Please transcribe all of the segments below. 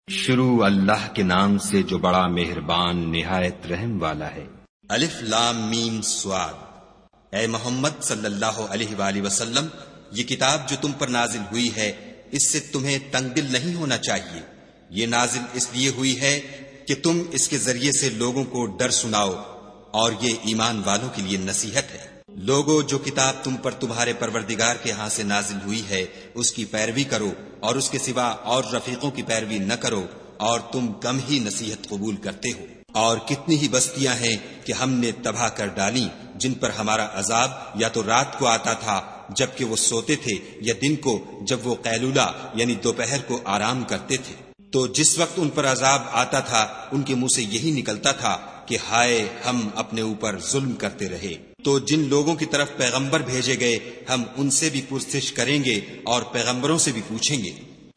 شروع اللہ کے نام سے جو بڑا مہربان نہایت رحم والا ہے۔ الف لام میم صاد۔ اے محمد صلی اللہ علیہ وآلہ وسلم، یہ کتاب جو تم پر نازل ہوئی ہے اس سے تمہیں تنگ دل نہیں ہونا چاہیے۔ یہ نازل اس لیے ہوئی ہے کہ تم اس کے ذریعے سے لوگوں کو ڈر سناؤ، اور یہ ایمان والوں کے لیے نصیحت ہے۔ لوگو، جو کتاب تم پر تمہارے پروردگار کے ہاں سے نازل ہوئی ہے اس کی پیروی کرو، اور اس کے سوا اور رفیقوں کی پیروی نہ کرو، اور تم کم ہی نصیحت قبول کرتے ہو۔ اور کتنی ہی بستیاں ہیں کہ ہم نے تباہ کر ڈالیں، جن پر ہمارا عذاب یا تو رات کو آتا تھا جبکہ وہ سوتے تھے، یا دن کو جب وہ قیلولہ یعنی دوپہر کو آرام کرتے تھے۔ تو جس وقت ان پر عذاب آتا تھا ان کے منہ سے یہی نکلتا تھا کہ ہائے، ہم اپنے اوپر ظلم کرتے رہے۔ تو جن لوگوں کی طرف پیغمبر بھیجے گئے ہم ان سے بھی پرسش کریں گے اور پیغمبروں سے بھی پوچھیں گے،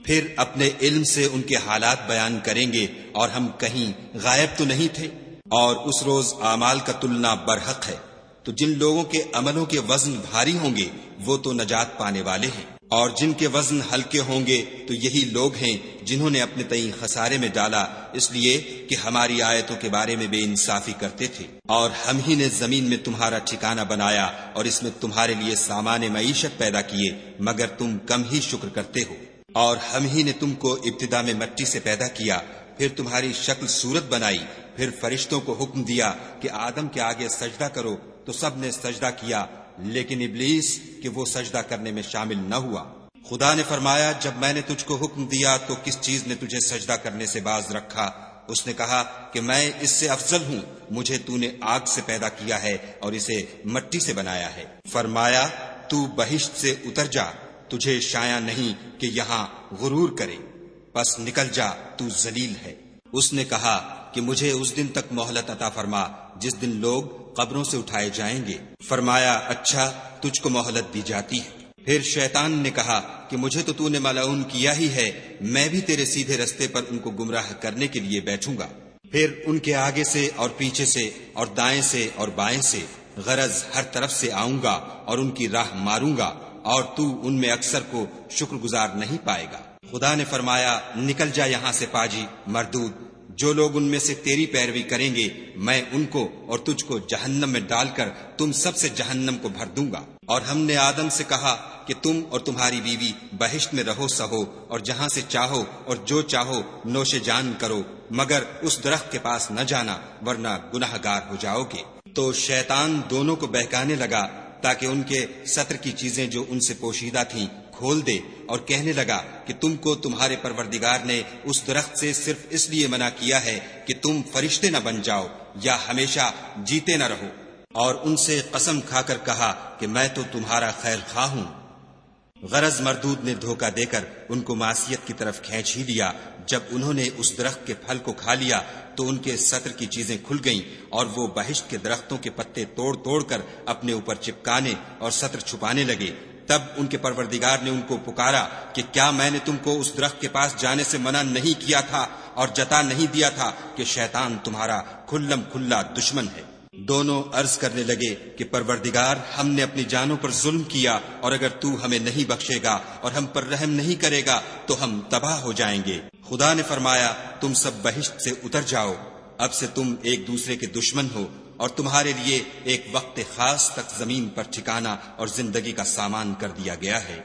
پھر اپنے علم سے ان کے حالات بیان کریں گے، اور ہم کہیں غائب تو نہیں تھے۔ اور اس روز اعمال کا تلنا برحق ہے، تو جن لوگوں کے عملوں کے وزن بھاری ہوں گے وہ تو نجات پانے والے ہیں، اور جن کے وزن ہلکے ہوں گے تو یہی لوگ ہیں جنہوں نے اپنے تئیں خسارے میں ڈالا، اس لیے کہ ہماری آیتوں کے بارے میں بے انصافی کرتے تھے۔ اور ہم ہی نے زمین میں تمہارا ٹھکانہ بنایا اور اس میں تمہارے لیے سامان معیشت پیدا کیے، مگر تم کم ہی شکر کرتے ہو۔ اور ہم ہی نے تم کو ابتدا میں مٹی سے پیدا کیا، پھر تمہاری شکل صورت بنائی، پھر فرشتوں کو حکم دیا کہ آدم کے آگے سجدہ کرو، تو سب نے سجدہ کیا، لیکن ابلیس کہ وہ سجدہ کرنے میں شامل نہ ہوا۔ خدا نے فرمایا، جب میں نے تجھ کو حکم دیا تو کس چیز نے تجھے سجدہ کرنے سے باز رکھا؟ اس نے کہا کہ میں اس سے افضل ہوں، مجھے تو نے آگ سے پیدا کیا ہے اور اسے مٹی سے بنایا ہے۔ فرمایا، تو بہشت سے اتر جا، تجھے شایع نہیں کہ یہاں غرور کرے، پس نکل جا، تو ذلیل ہے۔ اس نے کہا کہ مجھے اس دن تک مہلت عطا فرما جس دن لوگ قبروں سے اٹھائے جائیں گے۔ فرمایا، اچھا، تجھ کو مہلت دی جاتی ہے۔ پھر شیطان نے کہا کہ مجھے تو نے ملعون کیا ہی ہے، میں بھی تیرے سیدھے رستے پر ان کو گمراہ کرنے کے لیے بیٹھوں گا۔ پھر ان کے آگے سے اور پیچھے سے اور دائیں سے اور بائیں سے، غرض ہر طرف سے آؤں گا اور ان کی راہ ماروں گا، اور تو ان میں اکثر کو شکر گزار نہیں پائے گا۔ خدا نے فرمایا، نکل جا یہاں سے پاجی مردود، جو لوگ ان میں سے تیری پیروی کریں گے میں ان کو اور تجھ کو جہنم میں ڈال کر تم سب سے جہنم کو بھر دوں گا۔ اور ہم نے آدم سے کہا کہ تم اور تمہاری بیوی بہشت میں رہو سہو، اور جہاں سے چاہو اور جو چاہو نوش جان کرو، مگر اس درخت کے پاس نہ جانا ورنہ گناہ گار ہو جاؤ گے۔ تو شیطان دونوں کو بہکانے لگا تاکہ ان کے ستر کی چیزیں جو ان سے پوشیدہ تھیں کھول دے، اور کہنے لگا کہ تم کو تمہارے پروردگار نے اس درخت سے صرف اس لیے منع کیا ہے کہ تم فرشتے نہ بن جاؤ یا ہمیشہ جیتے نہ رہو۔ اور ان سے قسم کھا کر کہا کہ میں تو تمہارا خیر خواہ ہوں۔ غرض مردود نے دھوکہ دے کر ان کو معصیت کی طرف کھینچ ہی لیا۔ جب انہوں نے اس درخت کے پھل کو کھا لیا تو ان کے ستر کی چیزیں کھل گئیں، اور وہ بہشت کے درختوں کے پتے توڑ توڑ کر اپنے اوپر چپکانے اور ستر چھپانے لگے۔ تب ان کے پروردگار نے ان کو پکارا کہ کیا میں نے تم کو اس درخت کے پاس جانے سے منع نہیں کیا تھا اور جتا نہیں دیا تھا کہ شیطان تمہارا کھلم کھلا دشمن ہے؟ دونوں عرض کرنے لگے کہ پروردگار، ہم نے اپنی جانوں پر ظلم کیا، اور اگر تو ہمیں نہیں بخشے گا اور ہم پر رحم نہیں کرے گا تو ہم تباہ ہو جائیں گے۔ خدا نے فرمایا، تم سب بہشت سے اتر جاؤ، اب سے تم ایک دوسرے کے دشمن ہو، اور تمہارے لیے ایک وقت خاص تک زمین پر ٹھکانہ اور زندگی کا سامان کر دیا گیا ہے۔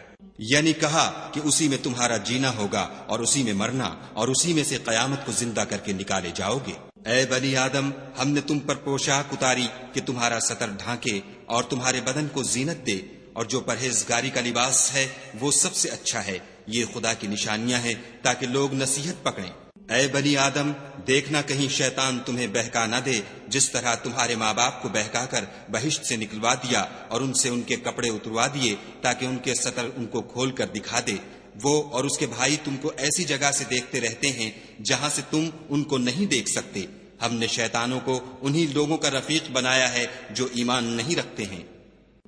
یعنی کہا کہ اسی میں تمہارا جینا ہوگا اور اسی میں مرنا، اور اسی میں سے قیامت کو زندہ کر کے نکالے جاؤ گے۔ اے بنی آدم، ہم نے تم پر پوشاک اتاری کہ تمہارا ستر ڈھانکے اور تمہارے بدن کو زینت دے، اور جو پرہیزگاری کا لباس ہے وہ سب سے اچھا ہے۔ یہ خدا کی نشانیاں ہیں تاکہ لوگ نصیحت پکڑیں۔ اے بنی آدم، دیکھنا کہیں شیطان تمہیں بہکا نہ دے، جس طرح تمہارے ماں باپ کو بہکا کر بہشت سے نکلوا دیا اور ان سے ان کے کپڑے اتروا دیے تاکہ ان کے ستر ان کو کھول کر دکھا دے۔ وہ اور اس کے بھائی تم کو ایسی جگہ سے دیکھتے رہتے ہیں جہاں سے تم ان کو نہیں دیکھ سکتے۔ ہم نے شیطانوں کو انہی لوگوں کا رفیق بنایا ہے جو ایمان نہیں رکھتے ہیں،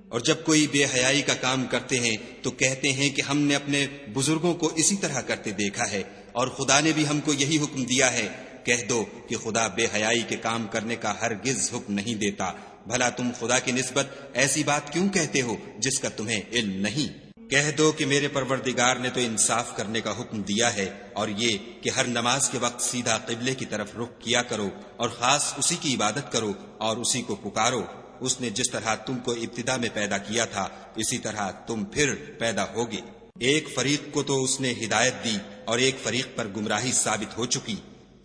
اور جب کوئی بے حیائی کا کام کرتے ہیں تو کہتے ہیں کہ ہم نے اپنے بزرگوں کو اسی طرح کرتے دیکھا ہے، اور خدا نے بھی ہم کو یہی حکم دیا ہے۔ کہہ دو کہ خدا بے حیائی کے کام کرنے کا ہرگز حکم نہیں دیتا۔ بھلا تم خدا کی نسبت ایسی بات کیوں کہتے ہو جس کا تمہیں علم نہیں؟ کہہ دو کہ میرے پروردگار نے تو انصاف کرنے کا حکم دیا ہے، اور یہ کہ ہر نماز کے وقت سیدھا قبلے کی طرف رخ کیا کرو اور خاص اسی کی عبادت کرو اور اسی کو پکارو۔ اس نے جس طرح تم کو ابتدا میں پیدا کیا تھا اسی طرح تم پھر پیدا ہوگے۔ ایک فریق کو تو اس نے ہدایت دی اور ایک فریق پر گمراہی ثابت ہو چکی۔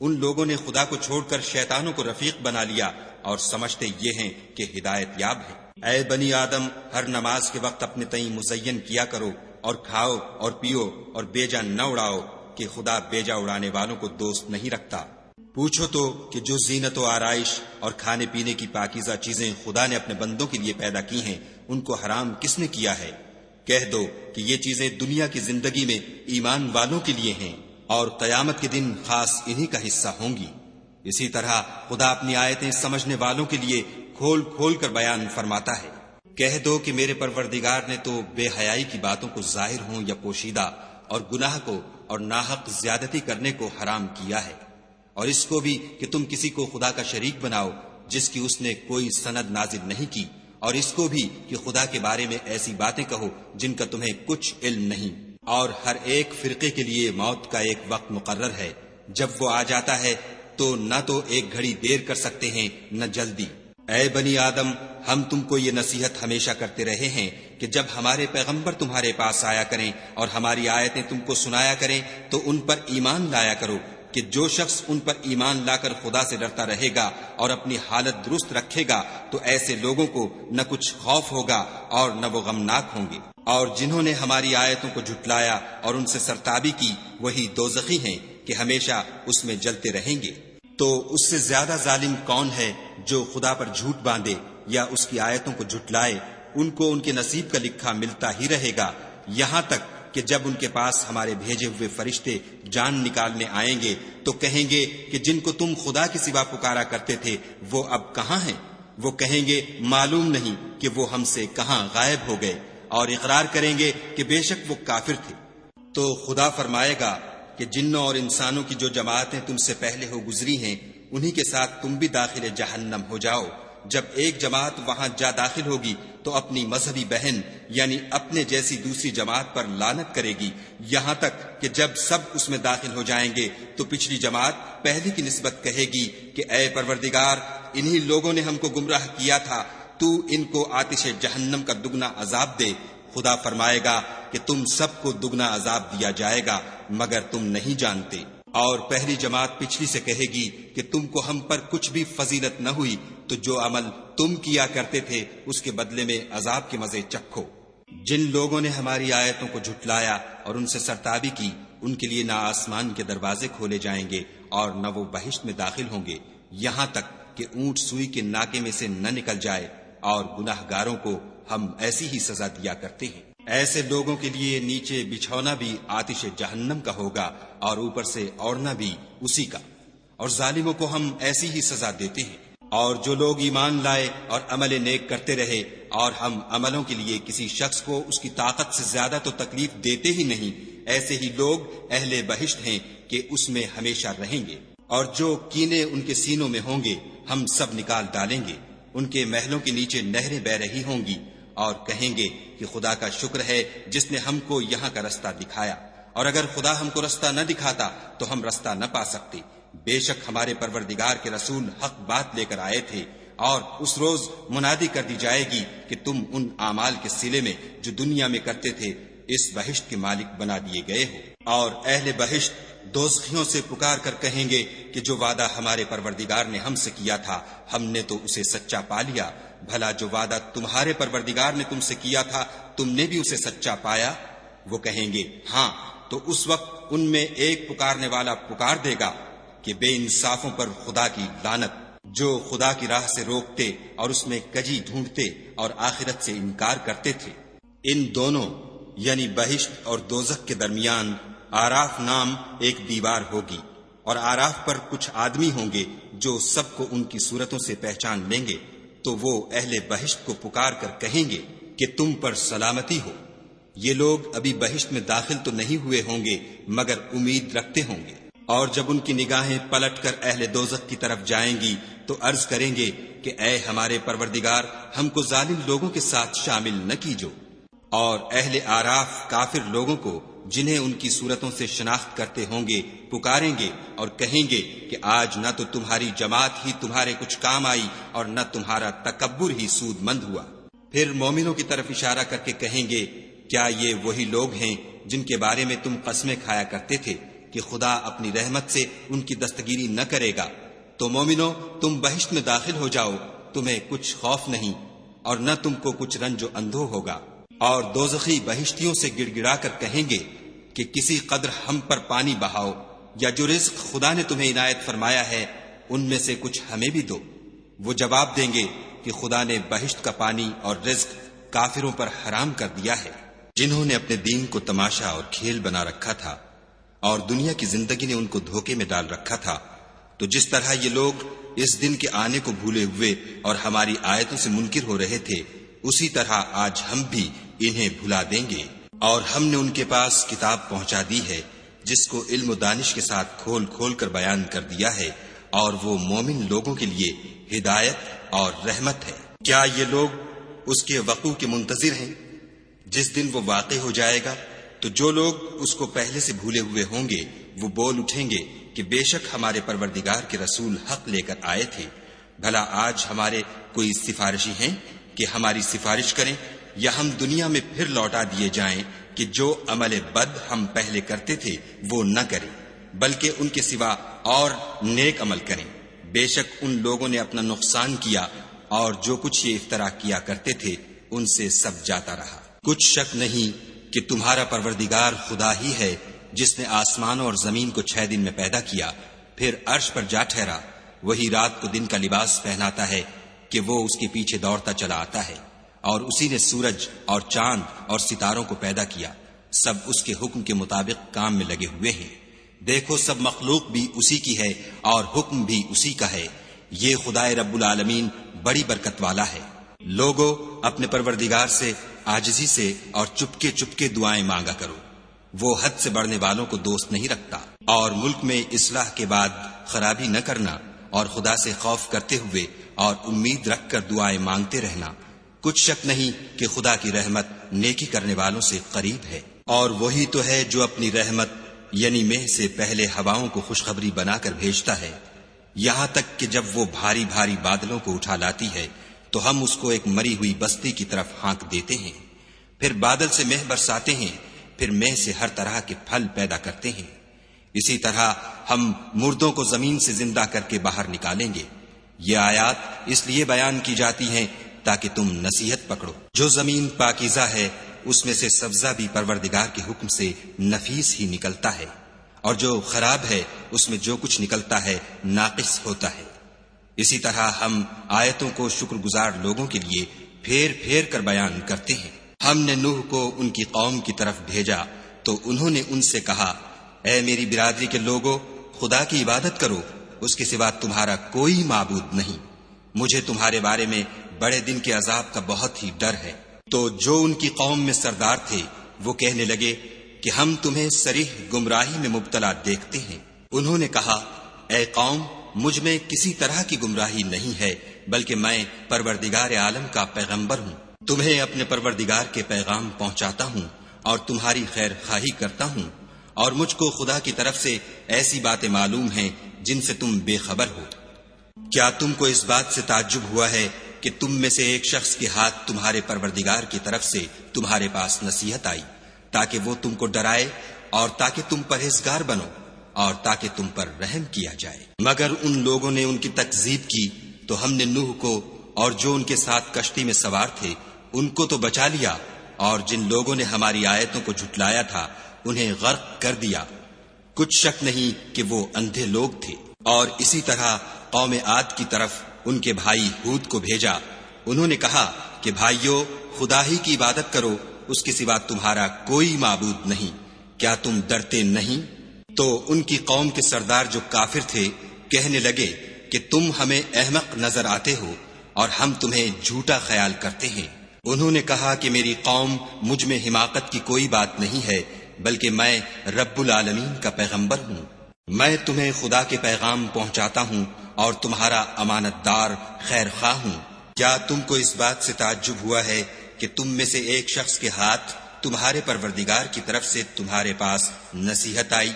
ان لوگوں نے خدا کو چھوڑ کر شیطانوں کو رفیق بنا لیا اور سمجھتے یہ ہیں کہ ہدایت یاب ہے۔ اے بنی آدم، ہر نماز کے وقت اپنے تئیں مزین کیا کرو اور کھاؤ اور پیو اور بیجا نہ اڑاؤ، کہ خدا بیجا اڑانے والوں کو دوست نہیں رکھتا۔ پوچھو تو کہ جو زینت و آرائش اور کھانے پینے کی پاکیزہ چیزیں خدا نے اپنے بندوں کے لیے پیدا کی ہیں ان کو حرام کس نے کیا ہے؟ کہہ دو کہ یہ چیزیں دنیا کی زندگی میں ایمان والوں کے لیے ہیں اور قیامت کے دن خاص انہی کا حصہ ہوں گی۔ اسی طرح خدا اپنی آیتیں سمجھنے والوں کے لیے کھول کھول کر بیان فرماتا ہے۔ کہہ دو کہ میرے پروردگار نے تو بے حیائی کی باتوں کو ظاہر ہوں یا پوشیدہ اور گناہ کو اور ناحق زیادتی کرنے کو حرام کیا ہے، اور اس کو بھی کہ تم کسی کو خدا کا شریک بناؤ جس کی اس نے کوئی سند نازل نہیں کی، اور اس کو بھی کہ خدا کے بارے میں ایسی باتیں کہو جن کا تمہیں کچھ علم نہیں۔ اور ہر ایک فرقے کے لیے موت کا ایک وقت مقرر ہے، جب وہ آ جاتا ہے تو نہ تو ایک گھڑی دیر کر سکتے ہیں نہ جلدی۔ اے بنی آدم، ہم تم کو یہ نصیحت ہمیشہ کرتے رہے ہیں کہ جب ہمارے پیغمبر تمہارے پاس آیا کریں اور ہماری آیتیں تم کو سنایا کریں تو ان پر ایمان لایا کرو، کہ جو شخص ان پر ایمان لا کر خدا سے ڈرتا رہے گا اور اپنی حالت درست رکھے گا تو ایسے لوگوں کو نہ کچھ خوف ہوگا اور نہ وہ غمناک ہوں گے۔ اور جنہوں نے ہماری آیتوں کو جھٹلایا اور ان سے سرتابی کی وہی دوزخی ہیں کہ ہمیشہ اس میں جلتے رہیں گے۔ تو اس سے زیادہ ظالم کون ہے جو خدا پر جھوٹ باندھے یا اس کی آیتوں کو جھٹلائے؟ ان کو ان کے نصیب کا لکھا ملتا ہی رہے گا، یہاں تک کہ جب ان کے پاس ہمارے بھیجے ہوئے فرشتے جان نکالنے آئیں گے تو کہیں گے کہ جن کو تم خدا کے سوا پکارا کرتے تھے وہ اب کہاں ہیں؟ وہ کہیں گے معلوم نہیں کہ وہ ہم سے کہاں غائب ہو گئے، اور اقرار کریں گے کہ بے شک وہ کافر تھے۔ تو خدا فرمائے گا کہ جنوں اور انسانوں کی جو جماعتیں تم سے پہلے ہو گزری ہیں انہی کے ساتھ تم بھی داخل جہنم ہو جاؤ۔ جب ایک جماعت وہاں جا داخل ہوگی تو اپنی مذہبی بہن یعنی اپنے جیسی دوسری جماعت پر لعنت کرے گی، یہاں تک کہ جب سب اس میں داخل ہو جائیں گے تو پچھلی جماعت پہلی کی نسبت کہے گی کہ اے پروردگار، انہی لوگوں نے ہم کو گمراہ کیا تھا، تو ان کو آتش جہنم کا دگنا عذاب دے۔ خدا فرمائے گا کہ تم سب کو دگنا عذاب دیا جائے گا مگر تم نہیں جانتے۔ اور پہلی جماعت پچھلی سے کہے گی کہ تم کو ہم پر کچھ بھی فضیلت نہ ہوئی، تو جو عمل تم کیا کرتے تھے اس کے بدلے میں عذاب کے مزے چکھو۔ جن لوگوں نے ہماری آیتوں کو جھٹلایا اور ان سے سرتابی کی ان کے لیے نہ آسمان کے دروازے کھولے جائیں گے اور نہ وہ بہشت میں داخل ہوں گے، یہاں تک کہ اونٹ سوئی کے ناکے میں سے نہ نکل جائے، اور گناہ گاروں کو ہم ایسی ہی سزا دیا کرتے ہیں۔ ایسے لوگوں کے لیے نیچے بچھونا بھی آتش جہنم کا ہوگا اور اوپر سے اوڑھنا بھی اسی کا، اور ظالموں کو ہم ایسی ہی سزا دیتے ہیں۔ اور جو لوگ ایمان لائے اور عمل نیک کرتے رہے اور ہم عملوں کے لیے کسی شخص کو اس کی طاقت سے زیادہ تو تکلیف دیتے ہی نہیں، ایسے ہی لوگ اہل بہشت ہیں کہ اس میں ہمیشہ رہیں گے۔ اور جو کینے ان کے سینوں میں ہوں گے ہم سب نکال ڈالیں گے، ان کے محلوں کے نیچے نہریں بہ رہی ہوں گی، اور کہیں گے کہ خدا کا شکر ہے جس نے ہم کو یہاں کا رستہ دکھایا، اور اگر خدا ہم کو رستہ نہ دکھاتا تو ہم رستہ نہ پا سکتے۔ بے شک ہمارے پروردگار کے رسول حق بات لے کر آئے تھے، اور اس روز منادی کر دی جائے گی کہ تم ان اعمال کے صلے میں جو دنیا میں کرتے تھے اس بہشت کے مالک بنا دیے گئے ہو۔ اور اہل بہشت دوزخیوں سے پکار کر کہیں گے کہ جو وعدہ ہمارے پروردگار نے ہم سے کیا تھا ہم نے تو اسے سچا پا لیا، بھلا جو وعدہ تمہارے پروردگار نے تم سے کیا تھا تم نے بھی اسے سچا پایا؟ وہ کہیں گے ہاں، تو اس وقت ان میں ایک پکارنے والا پکار دے گا کہ بے انصافوں پر خدا کی لعنت، جو خدا کی راہ سے روکتے اور اس میں کجی ڈھونڈتے اور آخرت سے انکار کرتے تھے۔ ان دونوں یعنی بہشت اور دوزخ کے درمیان آراف نام ایک دیوار ہوگی، اور آراف پر کچھ آدمی ہوں گے جو سب کو ان کی صورتوں سے پہچان لیں گے، تو وہ اہل بہشت کو پکار کر کہیں گے کہ تم پر سلامتی ہو۔ یہ لوگ ابھی بہشت میں داخل تو نہیں ہوئے ہوں گے مگر امید رکھتے ہوں گے، اور جب ان کی نگاہیں پلٹ کر اہل دوزخ کی طرف جائیں گی تو عرض کریں گے کہ اے ہمارے پروردگار، ہم کو ظالم لوگوں کے ساتھ شامل نہ کیجو۔ اور اہل آراف کافر لوگوں کو جنہیں ان کی صورتوں سے شناخت کرتے ہوں گے پکاریں گے اور کہیں گے کہ آج نہ تو تمہاری جماعت ہی تمہارے کچھ کام آئی اور نہ تمہارا تکبر ہی سود مند ہوا۔ پھر مومنوں کی طرف اشارہ کر کے کہیں گے کیا یہ وہی لوگ ہیں جن کے بارے میں تم قسمیں کھایا کرتے تھے کہ خدا اپنی رحمت سے ان کی دستگیری نہ کرے گا؟ تو مومنو تم بہشت میں داخل ہو جاؤ، تمہیں کچھ خوف نہیں اور نہ تم کو کچھ رنج و اندھو ہوگا۔ اور دوزخی بہشتیوں سے گڑ گڑا کر کہیں گے کہ کسی قدر ہم پر پانی بہاؤ، یا جو رزق خدا نے تمہیں عنایت فرمایا ہے ان میں سے کچھ ہمیں بھی دو۔ وہ جواب دیں گے کہ خدا نے بہشت کا پانی اور رزق کافروں پر حرام کر دیا ہے، جنہوں نے اپنے دین کو تماشا اور کھیل بنا رکھا تھا اور دنیا کی زندگی نے ان کو دھوکے میں ڈال رکھا تھا۔ تو جس طرح یہ لوگ اس دن کے آنے کو بھولے ہوئے اور ہماری آیتوں سے منکر ہو رہے تھے، اسی طرح آج ہم بھی انہیں بھلا دیں گے۔ اور ہم نے ان کے پاس کتاب پہنچا دی ہے جس کو علم و دانش کے ساتھ کھول کھول کر بیان کر دیا ہے، اور وہ مومن لوگوں کے لیے ہدایت اور رحمت ہے۔ کیا یہ لوگ اس کے وقوع کے منتظر ہیں؟ جس دن وہ واقع ہو جائے گا تو جو لوگ اس کو پہلے سے بھولے ہوئے ہوں گے وہ بول اٹھیں گے کہ بے شک ہمارے پروردگار کے رسول حق لے کر آئے تھے۔ بھلا آج ہمارے کوئی سفارشی ہیں کہ ہماری سفارش کریں، یا ہم دنیا میں پھر لوٹا دیے جائیں کہ جو عمل بد ہم پہلے کرتے تھے وہ نہ کریں، بلکہ ان کے سوا اور نیک عمل کریں۔ بے شک ان لوگوں نے اپنا نقصان کیا اور جو کچھ یہ افطرا کیا کرتے تھے ان سے سب جاتا رہا۔ کچھ شک نہیں کہ تمہارا پروردگار خدا ہی ہے جس نے آسمان اور زمین کو 6 دن میں پیدا کیا، پھر عرش پر جا ٹھہرا۔ وہی رات کو دن کا لباس پہناتا ہے کہ وہ اس کے پیچھے دوڑتا چلا آتا ہے، اور اسی نے سورج اور چاند اور ستاروں کو پیدا کیا، سب اس کے حکم کے مطابق کام میں لگے ہوئے ہیں۔ دیکھو سب مخلوق بھی اسی کی ہے اور حکم بھی اسی کا ہے۔ یہ خدائے رب العالمین بڑی برکت والا ہے۔ لوگو اپنے پروردگار سے عاجزی سے اور چپکے چپکے دعائیں مانگا کرو، وہ حد سے بڑھنے والوں کو دوست نہیں رکھتا۔ اور ملک میں اصلاح کے بعد خرابی نہ کرنا، اور خدا سے خوف کرتے ہوئے اور امید رکھ کر دعائیں مانگتے رہنا۔ کچھ شک نہیں کہ خدا کی رحمت نیکی کرنے والوں سے قریب ہے۔ اور وہی تو ہے جو اپنی رحمت یعنی مہ سے پہلے ہواؤں کو خوشخبری بنا کر بھیجتا ہے، یہاں تک کہ جب وہ بھاری بھاری بادلوں کو اٹھا لاتی ہے تو ہم اس کو ایک مری ہوئی بستی کی طرف ہانک دیتے ہیں، پھر بادل سے مہ برساتے ہیں، پھر مہ سے ہر طرح کے پھل پیدا کرتے ہیں۔ اسی طرح ہم مردوں کو زمین سے زندہ کر کے باہر نکالیں گے۔ یہ آیات اس لیے بیان کی جاتی ہیں تاکہ تم نصیحت پکڑو۔ جو زمین پاکیزہ ہے اس میں سے سبزہ بھی پروردگار کے حکم سے نفیس ہی نکلتا ہے، اور جو خراب ہے اس میں جو کچھ نکلتا ہے ناقص ہوتا ہے۔ اسی طرح ہم آیتوں کو شکر گزار لوگوں کے لیے پھیر پھیر کر بیان کرتے ہیں۔ ہم نے نوح کو ان کی قوم کی طرف بھیجا تو انہوں نے ان سے کہا، اے میری برادری کے لوگوں، خدا کی عبادت کرو، اس کے سوا تمہارا کوئی معبود نہیں۔ مجھے تمہارے بارے میں بڑے دن کے عذاب کا بہت ہی ڈر ہے۔ تو جو ان کی قوم میں سردار تھے وہ کہنے لگے کہ ہم تمہیں صریح گمراہی میں مبتلا دیکھتے ہیں۔ انہوں نے کہا، اے قوم، مجھ میں کسی طرح کی گمراہی نہیں ہے، بلکہ میں پروردگار عالم کا پیغمبر ہوں۔ تمہیں اپنے پروردگار کے پیغام پہنچاتا ہوں اور تمہاری خیر خواہی کرتا ہوں، اور مجھ کو خدا کی طرف سے ایسی باتیں معلوم ہیں جن سے تم بے خبر ہو۔ کیا تم کو اس بات سے تعجب ہوا ہے کہ تم میں سے ایک شخص کے ہاتھ تمہارے پروردگار کی طرف سے تمہارے پاس نصیحت آئی تاکہ وہ تم کو ڈرائے اور تاکہ تم پرہیزگار بنو اور تاکہ تم پر رحم کیا جائے؟ مگر ان لوگوں نے ان کی تکذیب کی تو ہم نے نوح کو اور جو ان کے ساتھ کشتی میں سوار تھے ان کو تو بچا لیا، اور جن لوگوں نے ہماری آیتوں کو جھٹلایا تھا انہیں غرق کر دیا۔ کچھ شک نہیں کہ وہ اندھے لوگ تھے۔ اور اسی طرح قوم عاد کی طرف ان کے بھائی ہود کو بھیجا۔ انہوں نے کہا کہ بھائیو، خدا ہی کی عبادت کرو، اس کے سوا تمہارا کوئی معبود نہیں، کیا تم ڈرتے نہیں؟ تو ان کی قوم کے سردار جو کافر تھے کہنے لگے کہ تم ہمیں احمق نظر آتے ہو اور ہم تمہیں جھوٹا خیال کرتے ہیں۔ انہوں نے کہا کہ میری قوم مجھ میں حماقت کی کوئی بات نہیں ہے، بلکہ میں رب العالمین کا پیغمبر ہوں۔ میں تمہیں خدا کے پیغام پہنچاتا ہوں اور تمہارا امانت دار خیر خواہ ہوں۔ کیا تم کو اس بات سے تعجب ہوا ہے کہ تم میں سے ایک شخص کے ہاتھ تمہارے پروردگار کی طرف سے تمہارے پاس نصیحت آئی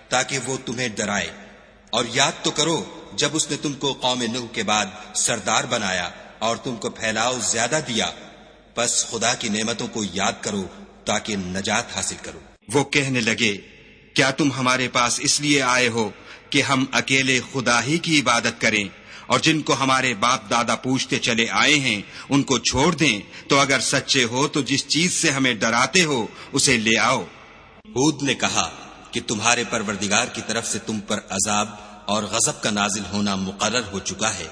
تاکہ وہ تمہیں ڈرائے، اور یاد تو کرو جب اس نے تم کو قوم نوح کے بعد سردار بنایا اور تم کو پھیلاؤ زیادہ دیا، پس خدا کی نعمتوں کو یاد کرو تاکہ نجات حاصل کرو۔ وہ کہنے لگے، کیا تم ہمارے پاس اس لیے آئے ہو کہ ہم اکیلے خدا ہی کی عبادت کریں، اور جن کو ہمارے باپ دادا پوچھتے چلے آئے ہیں ان کو چھوڑ دیں؟ تو اگر سچے ہو تو جس چیز سے ہمیں ڈراتے ہو اسے لے آؤ۔ ہود نے کہا کہ تمہارے پروردگار کی طرف سے تم پر عذاب اور غضب کا نازل ہونا مقرر ہو چکا ہے۔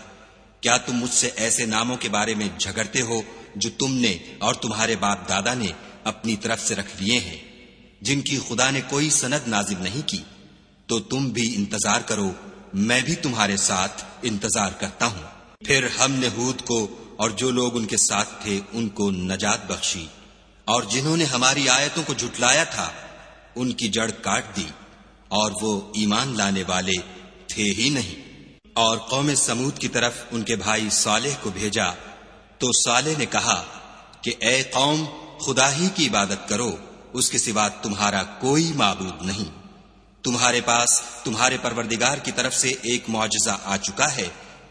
کیا تم مجھ سے ایسے ناموں کے بارے میں جھگڑتے ہو جو تم نے اور تمہارے باپ دادا نے اپنی طرف سے رکھ لیے ہیں، جن کی خدا نے کوئی سند نازل نہیں کی؟ تو تم بھی انتظار کرو، میں بھی تمہارے ساتھ انتظار کرتا ہوں۔ پھر ہم نے ہود کو اور جو لوگ ان کے ساتھ تھے ان کو نجات بخشی، اور جنہوں نے ہماری آیتوں کو جھٹلایا تھا ان کی جڑ کاٹ دی، اور وہ ایمان لانے والے تھے ہی نہیں۔ اور قوم سمود کی طرف ان کے بھائی صالح کو بھیجا تو صالح نے کہا کہ اے قوم، خدا ہی کی عبادت کرو، اس کے سوا تمہارا کوئی معبود نہیں۔ تمہارے پاس تمہارے پروردگار کی طرف سے ایک معجزہ آ چکا ہے،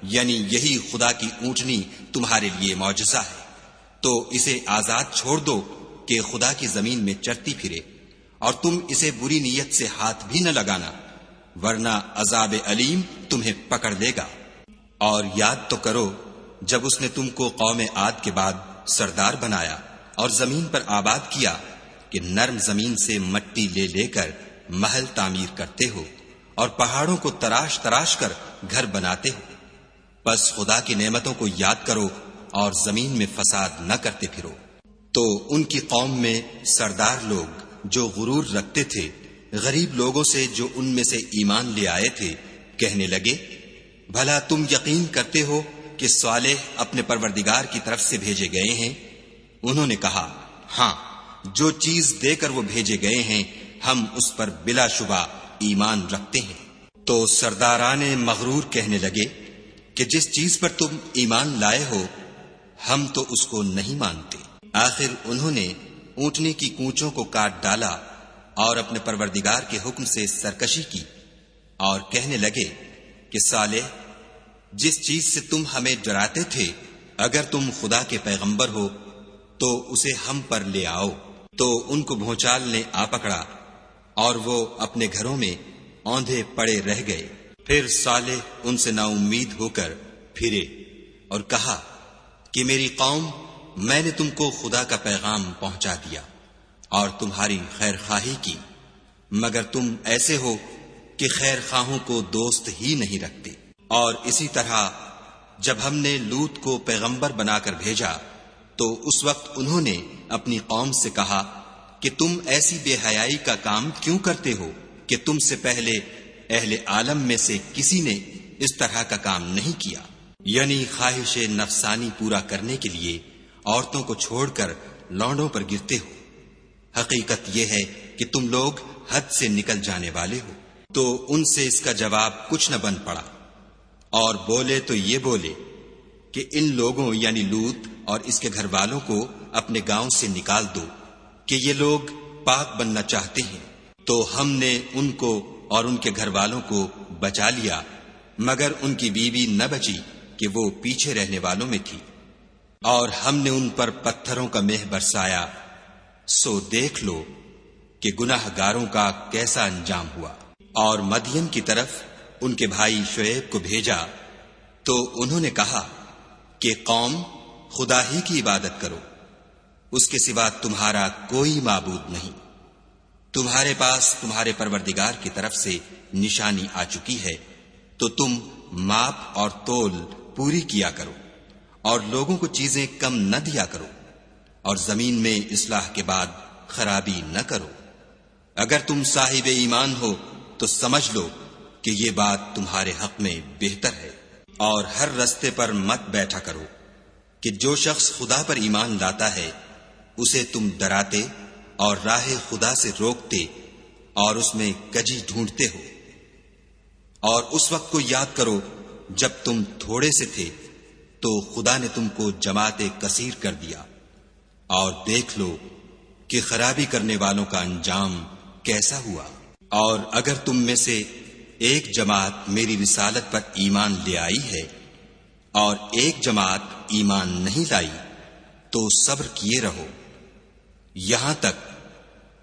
یعنی یہی خدا کی اونٹنی تمہارے لیے معجزہ ہے، تو اسے آزاد چھوڑ دو کہ خدا کی زمین میں چرتی پھرے، اور تم اسے بری نیت سے ہاتھ بھی نہ لگانا، ورنہ عذاب علیم تمہیں پکڑ لے گا۔ اور یاد تو کرو جب اس نے تم کو قوم عاد کے بعد سردار بنایا اور زمین پر آباد کیا کہ نرم زمین سے مٹی لے لے کر محل تعمیر کرتے ہو اور پہاڑوں کو تراش تراش کر گھر بناتے ہو۔ بس خدا کی نعمتوں کو یاد کرو اور زمین میں فساد نہ کرتے پھرو۔ تو ان کی قوم میں سردار لوگ جو غرور رکھتے تھے غریب لوگوں سے جو ان میں سے ایمان لے آئے تھے کہنے لگے، بھلا تم یقین کرتے ہو کہ صالح اپنے پروردگار کی طرف سے بھیجے گئے ہیں؟ انہوں نے کہا، ہاں، جو چیز دے کر وہ بھیجے گئے ہیں ہم اس پر بلا شبہ ایمان رکھتے ہیں۔ تو سرداران مغرور کہنے لگے کہ جس چیز پر تم ایمان لائے ہو ہم تو اس کو نہیں مانتے۔ آخر انہوں نے اونٹنی کی کونچوں کو کاٹ ڈالا اور اپنے پروردگار کے حکم سے سرکشی کی، اور کہنے لگے کہ صالح، جس چیز سے تم ہمیں ڈراتے تھے اگر تم خدا کے پیغمبر ہو تو اسے ہم پر لے آؤ۔ تو ان کو بھونچال نے آ پکڑا اور وہ اپنے گھروں میں اوندھے پڑے رہ گئے۔ پھر صالح ان سے نا امید ہو کر پھرے اور کہا کہ میری قوم، میں نے تم کو خدا کا پیغام پہنچا دیا اور تمہاری خیر خواہی کی، مگر تم ایسے ہو کہ خیر خواہوں کو دوست ہی نہیں رکھتے۔ اور اسی طرح جب ہم نے لوط کو پیغمبر بنا کر بھیجا تو اس وقت انہوں نے اپنی قوم سے کہا کہ تم ایسی بے حیائی کا کام کیوں کرتے ہو کہ تم سے پہلے اہل عالم میں سے کسی نے اس طرح کا کام نہیں کیا، یعنی خواہش نفسانی پورا کرنے کے لیے عورتوں کو چھوڑ کر لونڈوں پر گرتے ہو۔ حقیقت یہ ہے کہ تم لوگ حد سے نکل جانے والے ہو۔ تو ان سے اس کا جواب کچھ نہ بن پڑا، اور بولے تو یہ بولے کہ ان لوگوں یعنی لوط اور اس کے گھر والوں کو اپنے گاؤں سے نکال دو کہ یہ لوگ پاک بننا چاہتے ہیں۔ تو ہم نے ان کو اور ان کے گھر والوں کو بچا لیا، مگر ان کی بیوی نہ بچی کہ وہ پیچھے رہنے والوں میں تھی، اور ہم نے ان پر پتھروں کا مہ برسایا۔ سو دیکھ لو کہ گناہ گاروں کا کیسا انجام ہوا۔ اور مدین کی طرف ان کے بھائی شعیب کو بھیجا تو انہوں نے کہا کہ قوم، خدا ہی کی عبادت کرو، اس کے سوا تمہارا کوئی معبود نہیں۔ تمہارے پاس تمہارے پروردگار کی طرف سے نشانی آ چکی ہے، تو تم ماپ اور تول پوری کیا کرو، اور لوگوں کو چیزیں کم نہ دیا کرو، اور زمین میں اصلاح کے بعد خرابی نہ کرو۔ اگر تم صاحب ایمان ہو تو سمجھ لو کہ یہ بات تمہارے حق میں بہتر ہے۔ اور ہر رستے پر مت بیٹھا کرو کہ جو شخص خدا پر ایمان لاتا ہے اسے تم ڈراتے اور راہ خدا سے روکتے اور اس میں کجی ڈھونڈتے ہو۔ اور اس وقت کو یاد کرو جب تم تھوڑے سے تھے تو خدا نے تم کو جماعت کثیر کر دیا، اور دیکھ لو کہ خرابی کرنے والوں کا انجام کیسا ہوا۔ اور اگر تم میں سے ایک جماعت میری رسالت پر ایمان لے آئی ہے اور ایک جماعت ایمان نہیں لائی تو صبر کیے رہو یہاں تک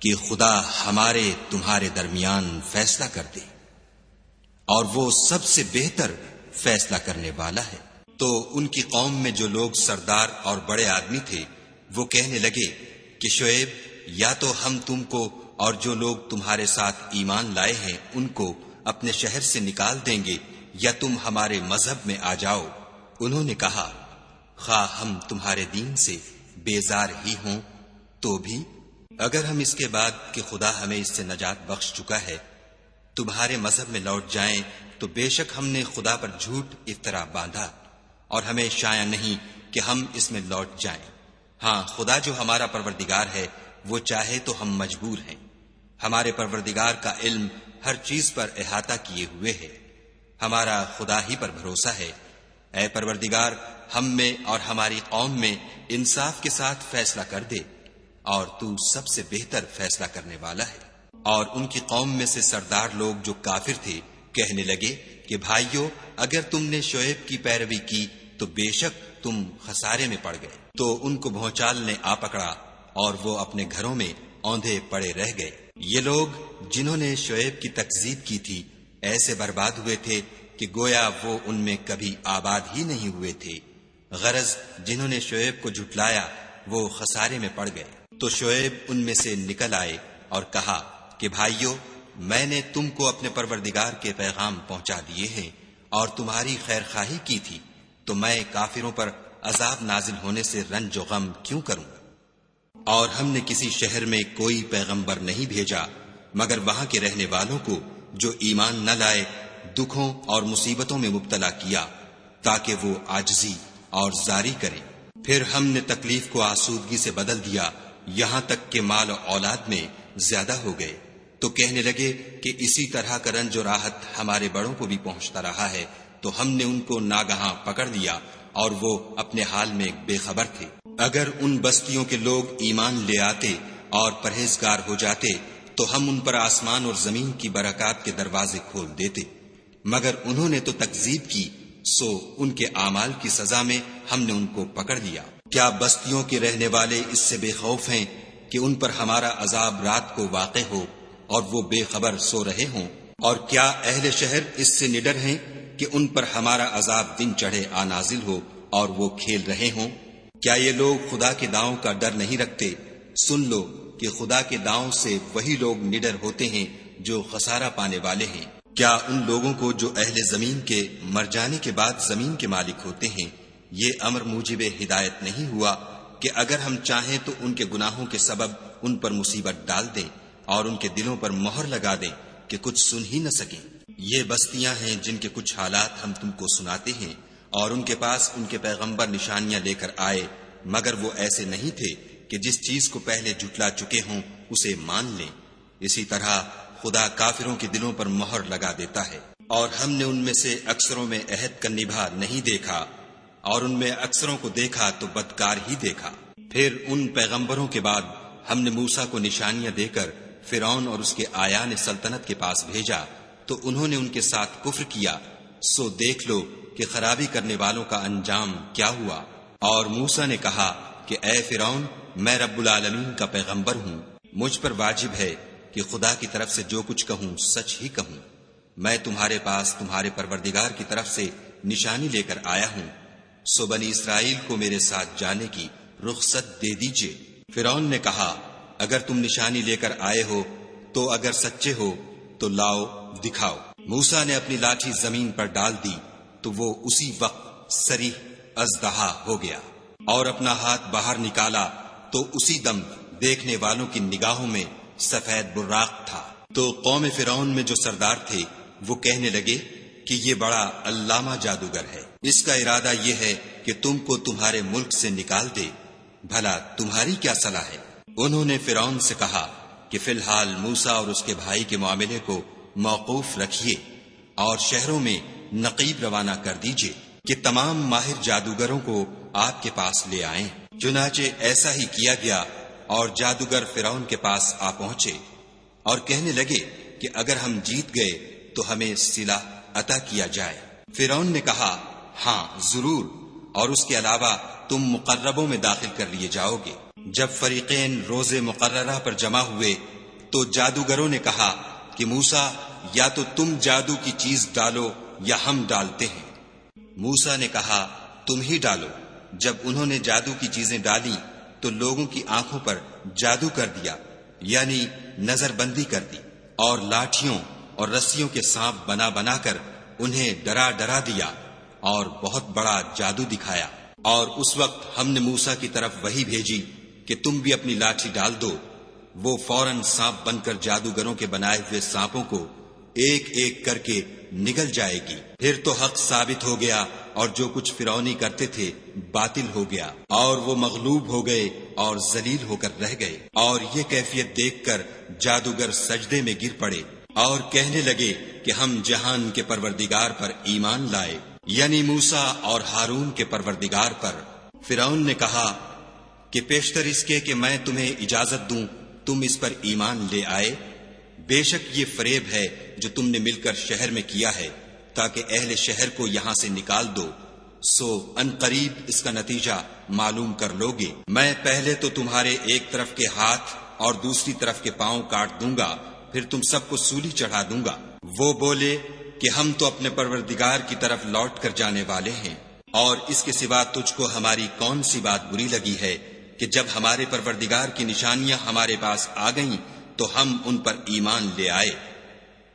کہ خدا ہمارے تمہارے درمیان فیصلہ کر دے، اور وہ سب سے بہتر فیصلہ کرنے والا ہے۔ تو ان کی قوم میں جو لوگ سردار اور بڑے آدمی تھے وہ کہنے لگے کہ شعیب، یا تو ہم تم کو اور جو لوگ تمہارے ساتھ ایمان لائے ہیں ان کو اپنے شہر سے نکال دیں گے، یا تم ہمارے مذہب میں آ جاؤ۔ انہوں نے کہا، خواہ ہم تمہارے دین سے بیزار ہی ہوں تو بھی اگر ہم اس کے بعد کہ خدا ہمیں اس سے نجات بخش چکا ہے تمہارے مذہب میں لوٹ جائیں تو بے شک ہم نے خدا پر جھوٹ افطرا باندھا، اور ہمیں شایع نہیں کہ ہم اس میں لوٹ جائیں۔ ہاں، خدا جو ہمارا پروردگار ہے وہ چاہے تو ہم مجبور ہیں۔ ہمارے پروردگار کا علم ہر چیز پر احاطہ کیے ہوئے ہے، ہمارا خدا ہی پر بھروسہ ہے۔ اے پروردگار، ہم میں اور ہماری قوم میں انصاف کے ساتھ فیصلہ کر دے، اور تو سب سے بہتر فیصلہ کرنے والا ہے۔ اور ان کی قوم میں سے سردار لوگ جو کافر تھے کہنے لگے کہ بھائیو، اگر تم نے شعیب کی پیروی کی تو بے شک تم خسارے میں پڑ گئے۔ تو ان کو بھونچال نے آ پکڑا اور وہ اپنے گھروں میں اوندھے پڑے رہ گئے۔ یہ لوگ جنہوں نے شعیب کی تکذیب کی تھی ایسے برباد ہوئے تھے کہ گویا وہ ان میں کبھی آباد ہی نہیں ہوئے تھے۔ غرض جنہوں نے شعیب کو جھٹلایا وہ خسارے میں پڑ گئے۔ تو شعیب ان میں سے نکل آئے اور کہا کہ بھائیو، میں نے تم کو اپنے پروردگار کے پیغام پہنچا دیے ہیں اور تمہاری خیر خواہی کی تھی، تو میں کافروں پر عذاب نازل ہونے سے رنج و غم کیوں کروں؟ اور ہم نے کسی شہر میں کوئی پیغمبر نہیں بھیجا مگر وہاں کے رہنے والوں کو جو ایمان نہ لائے دکھوں اور مصیبتوں میں مبتلا کیا تاکہ وہ عاجزی اور زاری کریں۔ پھر ہم نے تکلیف کو آسودگی سے بدل دیا یہاں تک کہ مال و اولاد میں زیادہ ہو گئے، تو کہنے لگے کہ اسی طرح کا رنج و راحت ہمارے بڑوں کو بھی پہنچتا رہا ہے، تو ہم نے ان کو ناگہاں پکڑ لیا اور وہ اپنے حال میں بے خبر تھے۔ اگر ان بستیوں کے لوگ ایمان لے آتے اور پرہیزگار ہو جاتے تو ہم ان پر آسمان اور زمین کی برکات کے دروازے کھول دیتے، مگر انہوں نے تو تکذیب کی، سو ان کے اعمال کی سزا میں ہم نے ان کو پکڑ لیا۔ کیا بستیوں کے رہنے والے اس سے بے خوف ہیں کہ ان پر ہمارا عذاب رات کو واقع ہو اور وہ بے خبر سو رہے ہوں؟ اور کیا اہل شہر اس سے نڈر ہیں کہ ان پر ہمارا عذاب دن چڑھے آ نازل ہو اور وہ کھیل رہے ہوں؟ کیا یہ لوگ خدا کے داؤں کا ڈر نہیں رکھتے؟ سن لو کہ خدا کے داؤں سے وہی لوگ نڈر ہوتے ہیں جو خسارہ پانے والے ہیں۔ کیا ان لوگوں کو جو اہل زمین کے مر جانے کے بعد زمین کے مالک ہوتے ہیں یہ امر موجب ہدایت نہیں ہوا کہ اگر ہم چاہیں تو ان کے گناہوں کے سبب ان پر مصیبت ڈال دیں اور ان کے دلوں پر مہر لگا دیں کہ کچھ سن ہی نہ سکیں؟ یہ بستیاں ہیں جن کے کچھ حالات ہم تم کو سناتے ہیں، اور ان کے پاس ان کے پیغمبر نشانیاں لے کر آئے مگر وہ ایسے نہیں تھے کہ جس چیز کو پہلے جھٹلا چکے ہوں اسے مان لیں۔ اسی طرح خدا کافروں کے دلوں پر مہر لگا دیتا ہے۔ اور ہم نے ان میں سے اکثروں میں عہد کا نبھا نہیں دیکھا اور ان میں اکثروں کو دیکھا تو بدکار ہی دیکھا۔ پھر ان پیغمبروں کے بعد ہم نے موسیٰ کو نشانیاں دے کر فرعون اور اس کے آیان سلطنت کے پاس بھیجا تو انہوں نے ان کے ساتھ کفر کیا، سو دیکھ لو کہ خرابی کرنے والوں کا انجام کیا ہوا۔ اور موسیٰ نے کہا کہ اے فرعون، میں رب العالمین کا پیغمبر ہوں، مجھ پر واجب ہے کہ خدا کی طرف سے جو کچھ کہوں سچ ہی کہوں۔ میں تمہارے پاس تمہارے پروردگار کی طرف سے نشانی لے کر آیا ہوں، سو بنی اسرائیل کو میرے ساتھ جانے کی رخصت دے دیجئے۔ فرعون نے کہا اگر تم نشانی لے کر آئے ہو تو اگر سچے ہو تو لاؤ دکھاؤ۔ موسیٰ نے اپنی لاٹھی زمین پر ڈال دی تو وہ اسی وقت صریح اژدہا ہو گیا، اور اپنا ہاتھ باہر نکالا تو اسی دم دیکھنے والوں کی نگاہوں میں سفید براق تھا۔ تو قوم فرعون میں جو سردار تھے وہ کہنے لگے کہ یہ بڑا علامہ جادوگر ہے، اس کا ارادہ یہ ہے کہ تم کو تمہارے ملک سے نکال دے، بھلا تمہاری کیا صلاح ہے؟ انہوں نے فرعون سے کہا کہ فی الحال موسیٰ اور اس کے بھائی کے معاملے کو موقوف رکھیے اور شہروں میں نقیب روانہ کر دیجئے کہ تمام ماہر جادوگروں کو آپ کے پاس لے آئیں۔ چنانچہ ایسا ہی کیا گیا اور جادوگر فرعون کے پاس آ پہنچے اور کہنے لگے کہ اگر ہم جیت گئے تو ہمیں صلہ عطا کیا جائے۔ فرعون نے کہا ہاں ضرور، اور اس کے علاوہ تم مقربوں میں داخل کر لیے جاؤ گے۔ جب فریقین روز مقررہ پر جمع ہوئے تو جادوگروں نے کہا کہ موسیٰ یا تو تم جادو کی چیز ڈالو یا ہم ڈالتے ہیں۔ موسیٰ نے کہا تم ہی ڈالو۔ جب انہوں نے جادو کی چیزیں ڈالی تو لوگوں کی آنکھوں پر جادو کر دیا، یعنی نظر بندی کر دی، اور لاٹھیوں اور رسیوں کے سانپ بنا بنا کر انہیں ڈرا ڈرا دیا اور بہت بڑا جادو دکھایا۔ اور اس وقت ہم نے موسیٰ کی طرف وحی بھیجی کہ تم بھی اپنی لاٹھی ڈال دو۔ وہ فوراً سانپ بن کر جادوگروں کے بنائے ہوئے سانپوں کو ایک ایک کر کے نگل جائے گی۔ پھر تو حق ثابت ہو گیا اور جو کچھ فرعونی کرتے تھے باطل ہو گیا، اور وہ مغلوب ہو گئے اور ذلیل ہو کر رہ گئے۔ اور یہ کیفیت دیکھ کر جادوگر سجدے میں گر پڑے اور کہنے لگے کہ ہم جہان کے پروردگار پر ایمان لائے، یعنی موسیٰ اور ہارون کے پروردگار پر۔ فرعون نے کہا کہ پیشتر اس کے کہ میں تمہیں اجازت دوں تم اس پر ایمان لے آئے، بے شک یہ فریب ہے جو تم نے مل کر شہر میں کیا ہے تاکہ اہل شہر کو یہاں سے نکال دو، سو ان قریب اس کا نتیجہ معلوم کر لوگے۔ میں پہلے تو تمہارے ایک طرف کے ہاتھ اور دوسری طرف کے پاؤں کاٹ دوں گا، پھر تم سب کو سولی چڑھا دوں گا۔ وہ بولے کہ ہم تو اپنے پروردگار کی طرف لوٹ کر جانے والے ہیں، اور اس کے سوا تجھ کو ہماری کون سی بات بری لگی ہے کہ جب ہمارے پروردگار کی نشانیاں ہمارے پاس آ گئیں تو ہم ان پر ایمان لے آئے۔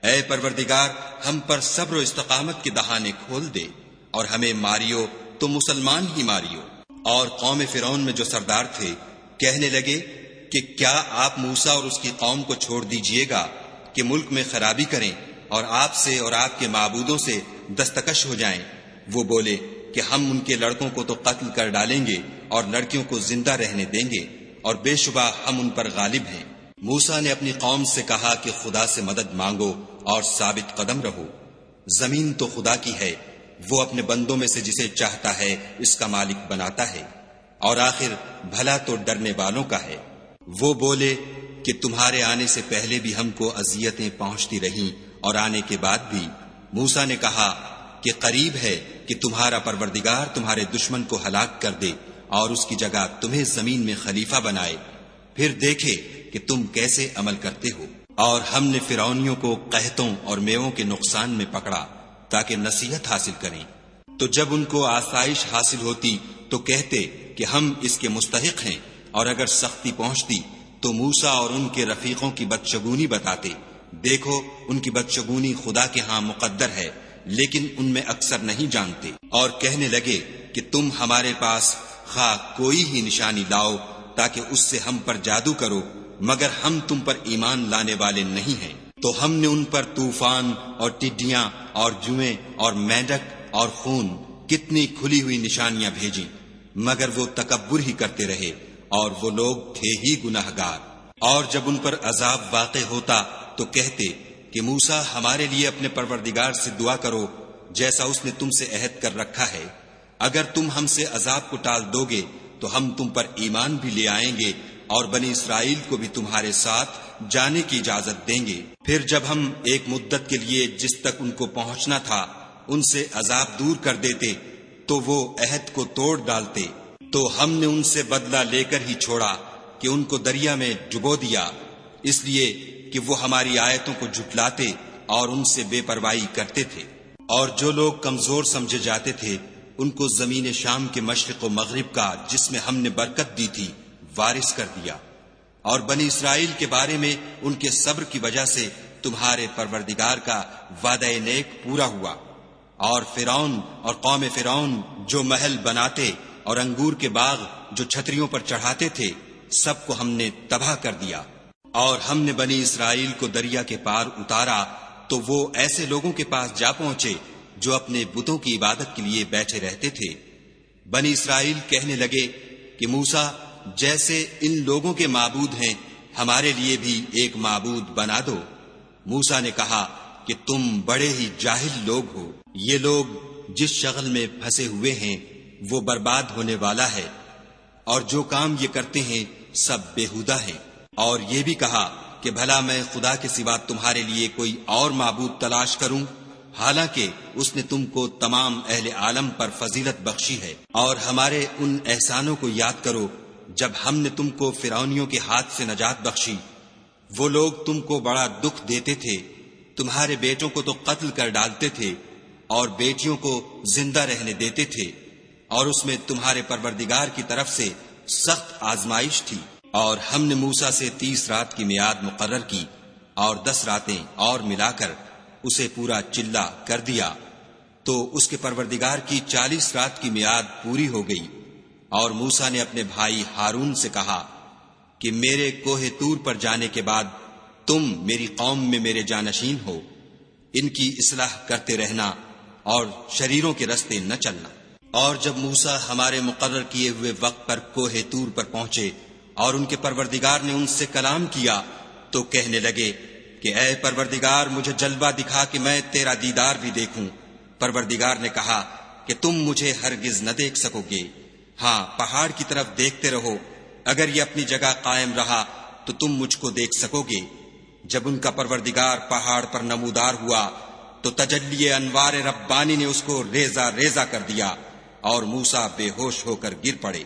اے پروردگار ہم پر صبر و استقامت کے دہانے کھول دے اور ہمیں ماریو تو مسلمان ہی ماریو۔ اور قوم فرعون میں جو سردار تھے کہنے لگے کہ کیا آپ موسیٰ اور اس کی قوم کو چھوڑ دیجئے گا کہ ملک میں خرابی کریں اور آپ سے اور آپ کے معبودوں سے دستکش ہو جائیں؟ وہ بولے کہ ہم ان کے لڑکوں کو تو قتل کر ڈالیں گے اور لڑکیوں کو زندہ رہنے دیں گے، اور بے شبہ ہم ان پر غالب ہیں۔ موسیٰ نے اپنی قوم سے کہا کہ خدا سے مدد مانگو اور ثابت قدم رہو۔ زمین تو خدا کی ہے، وہ اپنے بندوں میں سے جسے چاہتا ہے اس کا مالک بناتا ہے، اور آخر بھلا تو ڈرنے والوں کا ہے۔ وہ بولے کہ تمہارے آنے سے پہلے بھی ہم کو اذیتیں پہنچتی رہیں اور آنے کے بعد بھی۔ موسیٰ نے کہا کہ قریب ہے کہ تمہارا پروردگار تمہارے دشمن کو ہلاک کر دے اور اس کی جگہ تمہیں زمین میں خلیفہ بنائے، پھر دیکھے کہ تم کیسے عمل کرتے ہو۔ اور ہم نے فرعونیوں کو قحطوں اور میووں کے نقصان میں پکڑا تاکہ نصیحت حاصل کریں، تو جب ان کو آسائش حاصل ہوتی تو کہتے کہ ہم اس کے مستحق ہیں، اور اگر سختی پہنچتی تو موسیٰ اور ان کے رفیقوں کی بدشگونی بتاتے۔ دیکھو ان کی بدشگونی خدا کے ہاں مقدر ہے، لیکن ان میں اکثر نہیں جانتے۔ اور کہنے لگے کہ تم ہمارے پاس خواہ کوئی ہی نشانی لاؤ تاکہ اس سے ہم پر جادو کرو، مگر ہم تم پر ایمان لانے والے نہیں ہیں۔ تو ہم نے ان پر طوفان اور ٹڈیاں اور جوئیں اور مینڈک اور خون کتنی کھلی ہوئی نشانیاں بھیجیں، مگر وہ تکبر ہی کرتے رہے، اور وہ لوگ تھے ہی گناہگار۔ اور جب ان پر عذاب واقع ہوتا تو کہتے کہ موسیٰ ہمارے لیے اپنے پروردگار سے دعا کرو جیسا اس نے تم سے عہد کر رکھا ہے، اگر تم ہم سے عذاب کو ٹال دو گے تو ہم تم پر ایمان بھی لے آئیں گے اور بنی اسرائیل کو بھی تمہارے ساتھ جانے کی اجازت دیں گے۔ پھر جب ہم ایک مدت کے لیے جس تک ان کو پہنچنا تھا ان سے عذاب دور کر دیتے تو وہ عہد کو توڑ ڈالتے، تو ہم نے ان سے بدلہ لے کر ہی چھوڑا کہ ان کو دریا میں ڈبو دیا، اس لیے کہ وہ ہماری آیتوں کو جھٹلاتے اور ان سے بے پرواہی کرتے تھے۔ اور جو لوگ کمزور سمجھے جاتے تھے ان کو زمین شام کے مشرق و مغرب کا جس میں ہم نے برکت دی تھی وارث کر دیا۔ اور بنی اسرائیل کے بارے میں ان کے صبر کی وجہ سے تمہارے پروردگار کا وعدہ نیک پورا ہوا۔ اور فرعون اور قوم فرعون جو محل بناتے اور انگور کے باغ جو چھتریوں پر چڑھاتے تھے سب کو ہم نے تباہ کر دیا۔ اور ہم نے بنی اسرائیل کو دریا کے پار اتارا تو وہ ایسے لوگوں کے پاس جا پہنچے جو اپنے بتوں کی عبادت کے لیے بیٹھے رہتے تھے۔ بنی اسرائیل کہنے لگے کہ موسیٰ جیسے ان لوگوں کے معبود ہیں ہمارے لیے بھی ایک معبود بنا دو۔ موسیٰ نے کہا کہ تم بڑے ہی جاہل لوگ ہو، یہ لوگ جس شغل میں پھنسے ہوئے ہیں وہ برباد ہونے والا ہے، اور جو کام یہ کرتے ہیں سب بیہودہ ہیں۔ اور یہ بھی کہا کہ بھلا میں خدا کے سوا تمہارے لیے کوئی اور معبود تلاش کروں، حالانکہ اس نے تم کو تمام اہل عالم پر فضیلت بخشی ہے۔ اور ہمارے ان احسانوں کو یاد کرو جب ہم نے تم کو فرعونیوں کے ہاتھ سے نجات بخشی۔ وہ لوگ تم کو بڑا دکھ دیتے تھے، تمہارے بیٹوں کو تو قتل کر ڈالتے تھے اور بیٹیوں کو زندہ رہنے دیتے تھے، اور اس میں تمہارے پروردگار کی طرف سے سخت آزمائش تھی۔ اور ہم نے موسیٰ سے 30 رات کی میعاد مقرر کی اور 10 راتیں اور ملا کر اسے پورا چلہ کر دیا، تو اس کے پروردگار کی 40 رات کی میعاد پوری ہو گئی۔ اور موسیٰ نے اپنے بھائی ہارون سے کہا کہ میرے کوہ طور پر جانے کے بعد تم میری قوم میں میرے جانشین ہو، ان کی اصلاح کرتے رہنا اور شریروں کے رستے نہ چلنا۔ اور جب موسیٰ ہمارے مقرر کیے ہوئے وقت پر کوہ طور پر پہنچے اور ان کے پروردگار نے ان سے کلام کیا تو کہنے لگے کہ اے پروردگار مجھے جلوہ دکھا کہ میں تیرا دیدار بھی دیکھوں۔ پروردگار نے کہا کہ تم مجھے ہرگز نہ دیکھ سکو گے، ہاں پہاڑ کی طرف دیکھتے رہو، اگر یہ اپنی جگہ قائم رہا تو تم مجھ کو دیکھ سکو گے۔ جب ان کا پروردگار پہاڑ پر نمودار ہوا تو تجلی انوار ربانی نے اس کو ریزہ ریزہ کر دیا اور موسیٰ بے ہوش ہو کر گر پڑے۔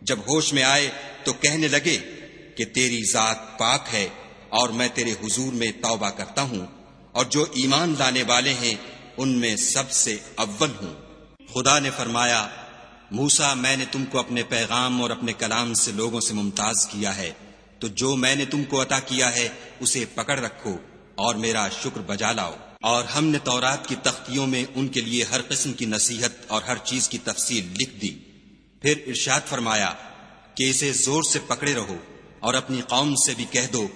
جب ہوش میں آئے تو کہنے لگے کہ تیری ذات پاک ہے اور میں تیرے حضور میں توبہ کرتا ہوں، اور جو ایمان لانے والے ہیں ان میں سب سے اول ہوں۔ خدا نے فرمایا موسیٰ میں نے تم کو اپنے پیغام اور اپنے کلام سے لوگوں سے ممتاز کیا ہے، تو جو میں نے تم کو عطا کیا ہے اسے پکڑ رکھو اور میرا شکر بجا لاؤ۔ اور ہم نے تورات کی تختیوں میں ان کے لیے ہر قسم کی نصیحت اور ہر چیز کی تفصیل لکھ دی۔ پھر ارشاد فرمایا کہ اسے زور سے پکڑے رہو اور اپنی قوم سے بھی کہہ دو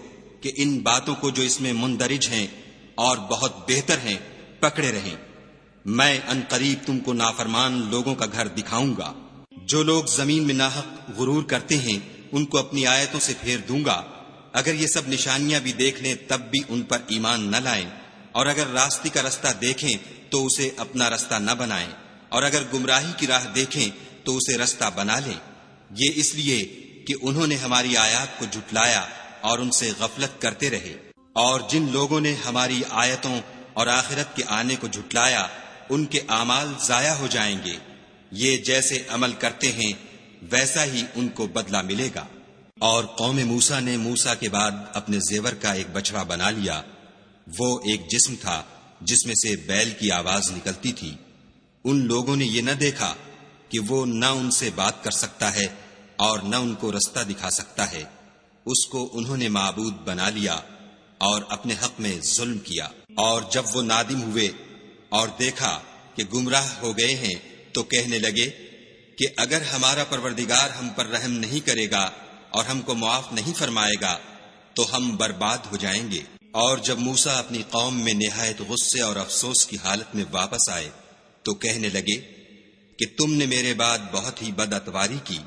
کہ ان باتوں کو جو اس میں مندرج ہیں اور بہت بہتر ہیں پکڑے رہیں۔ میں ان قریب تم کو نافرمان لوگوں کا گھر دکھاؤں گا۔ جو لوگ زمین میں ناحق غرور کرتے ہیں ان کو اپنی آیتوں سے پھیر دوں گا۔ اگر یہ سب نشانیاں بھی دیکھ لیں تب بھی ان پر ایمان نہ لائیں، اور اگر راستے کا رستہ دیکھیں تو اسے اپنا رستہ نہ بنائیں، اور اگر گمراہی کی راہ دیکھیں تو اسے رستہ بنا لیں۔ یہ اس لیے کہ انہوں نے ہماری آیات کو جھٹلایا اور ان سے غفلت کرتے رہے۔ اور جن لوگوں نے ہماری آیتوں اور آخرت کے آنے کو جھٹلایا ان کے اعمال ضائع ہو جائیں گے۔ یہ جیسے عمل کرتے ہیں ویسا ہی ان کو بدلہ ملے گا۔ اور قوم موسیٰ نے موسیٰ کے بعد اپنے زیور کا ایک بچڑا بنا لیا۔ وہ ایک جسم تھا جس میں سے بیل کی آواز نکلتی تھی۔ ان لوگوں نے یہ نہ دیکھا کہ وہ نہ ان سے بات کر سکتا ہے اور نہ ان کو رستہ دکھا سکتا ہے۔ اس کو انہوں نے معبود بنا لیا اور اپنے حق میں ظلم کیا۔ اور جب وہ نادم ہوئے اور دیکھا کہ گمراہ ہو گئے ہیں تو کہنے لگے کہ اگر ہمارا پروردگار ہم پر رحم نہیں کرے گا اور ہم کو معاف نہیں فرمائے گا تو ہم برباد ہو جائیں گے۔ اور جب موسیٰ اپنی قوم میں نہایت غصے اور افسوس کی حالت میں واپس آئے تو کہنے لگے کہ تم نے میرے بعد بہت ہی بد اتواری کی۔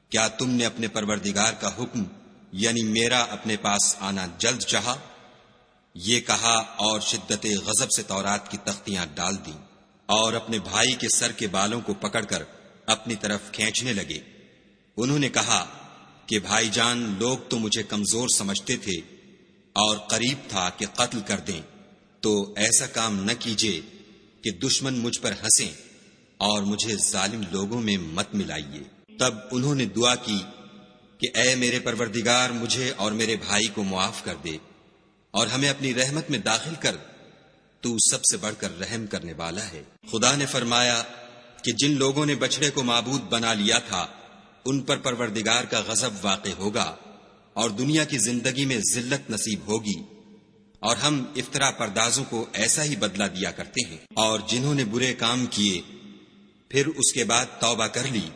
کیا تم نے اپنے پروردگار کا حکم یعنی میرا اپنے پاس آنا جلد چاہا؟ یہ کہا اور شدت غضب سے تورات کی تختیاں ڈال دیں اور اپنے بھائی کے سر کے بالوں کو پکڑ کر اپنی طرف کھینچنے لگے۔ انہوں نے کہا کہ بھائی جان لوگ تو مجھے کمزور سمجھتے تھے اور قریب تھا کہ قتل کر دیں، تو ایسا کام نہ کیجیے کہ دشمن مجھ پر ہنسیں اور مجھے ظالم لوگوں میں مت ملائیے۔ تب انہوں نے دعا کی کہ اے میرے پروردگار مجھے اور میرے بھائی کو معاف کر دے اور ہمیں اپنی رحمت میں داخل کر، تو سب سے بڑھ کر رحم کرنے والا ہے۔ خدا نے فرمایا کہ جن لوگوں نے بچڑے کو معبود بنا لیا تھا ان پر پروردگار کا غضب واقع ہوگا اور دنیا کی زندگی میں ذلت نصیب ہوگی، اور ہم افطرا پردازوں کو ایسا ہی بدلہ دیا کرتے ہیں۔ اور جنہوں نے برے کام کیے پھر اس کے بعد توبہ کر لی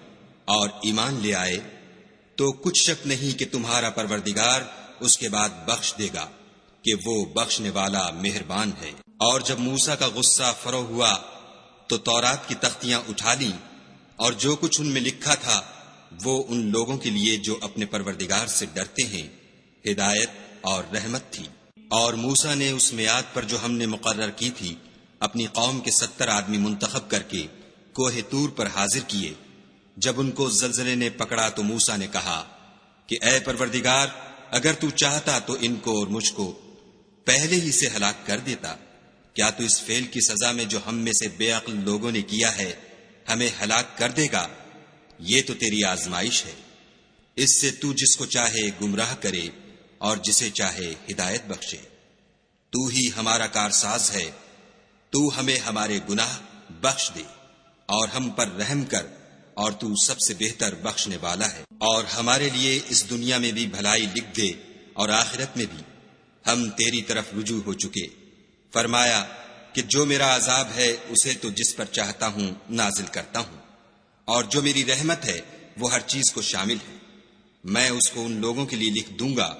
اور ایمان لے آئے تو کچھ شک نہیں کہ تمہارا پروردگار اس کے بعد بخش دے گا کہ وہ بخشنے والا مہربان ہے۔ اور جب موسیٰ کا غصہ فرو ہوا تو تورات کی تختیاں اٹھا لیں، اور جو کچھ ان میں لکھا تھا وہ ان لوگوں کے لیے جو اپنے پروردگار سے ڈرتے ہیں ہدایت اور رحمت تھی۔ اور موسیٰ نے اس میعاد پر جو ہم نے مقرر کی تھی اپنی قوم کے 70 آدمی منتخب کر کے کوہ طور پر حاضر کیے، جب ان کو زلزلے نے پکڑا تو موسیٰ نے کہا کہ اے پروردگار، اگر تو چاہتا تو ان کو اور مجھ کو پہلے ہی سے ہلاک کر دیتا۔ کیا تو اس فعل کی سزا میں جو ہم میں سے بے عقل لوگوں نے کیا ہے ہمیں ہلاک کر دے گا؟ یہ تو تیری آزمائش ہے، اس سے تو جس کو چاہے گمراہ کرے اور جسے چاہے ہدایت بخشے۔ تو ہی ہمارا کارساز ہے، تو ہمیں ہمارے گناہ بخش دے اور ہم پر رحم کر، اور تو سب سے بہتر بخشنے والا ہے۔ اور ہمارے لیے اس دنیا میں بھی بھلائی لکھ دے اور آخرت میں بھی، ہم تیری طرف رجوع ہو چکے۔ فرمایا کہ جو میرا عذاب ہے اسے تو جس پر چاہتا ہوں نازل کرتا ہوں، اور جو میری رحمت ہے وہ ہر چیز کو شامل ہے۔ میں اس کو ان لوگوں کے لیے لکھ دوں گا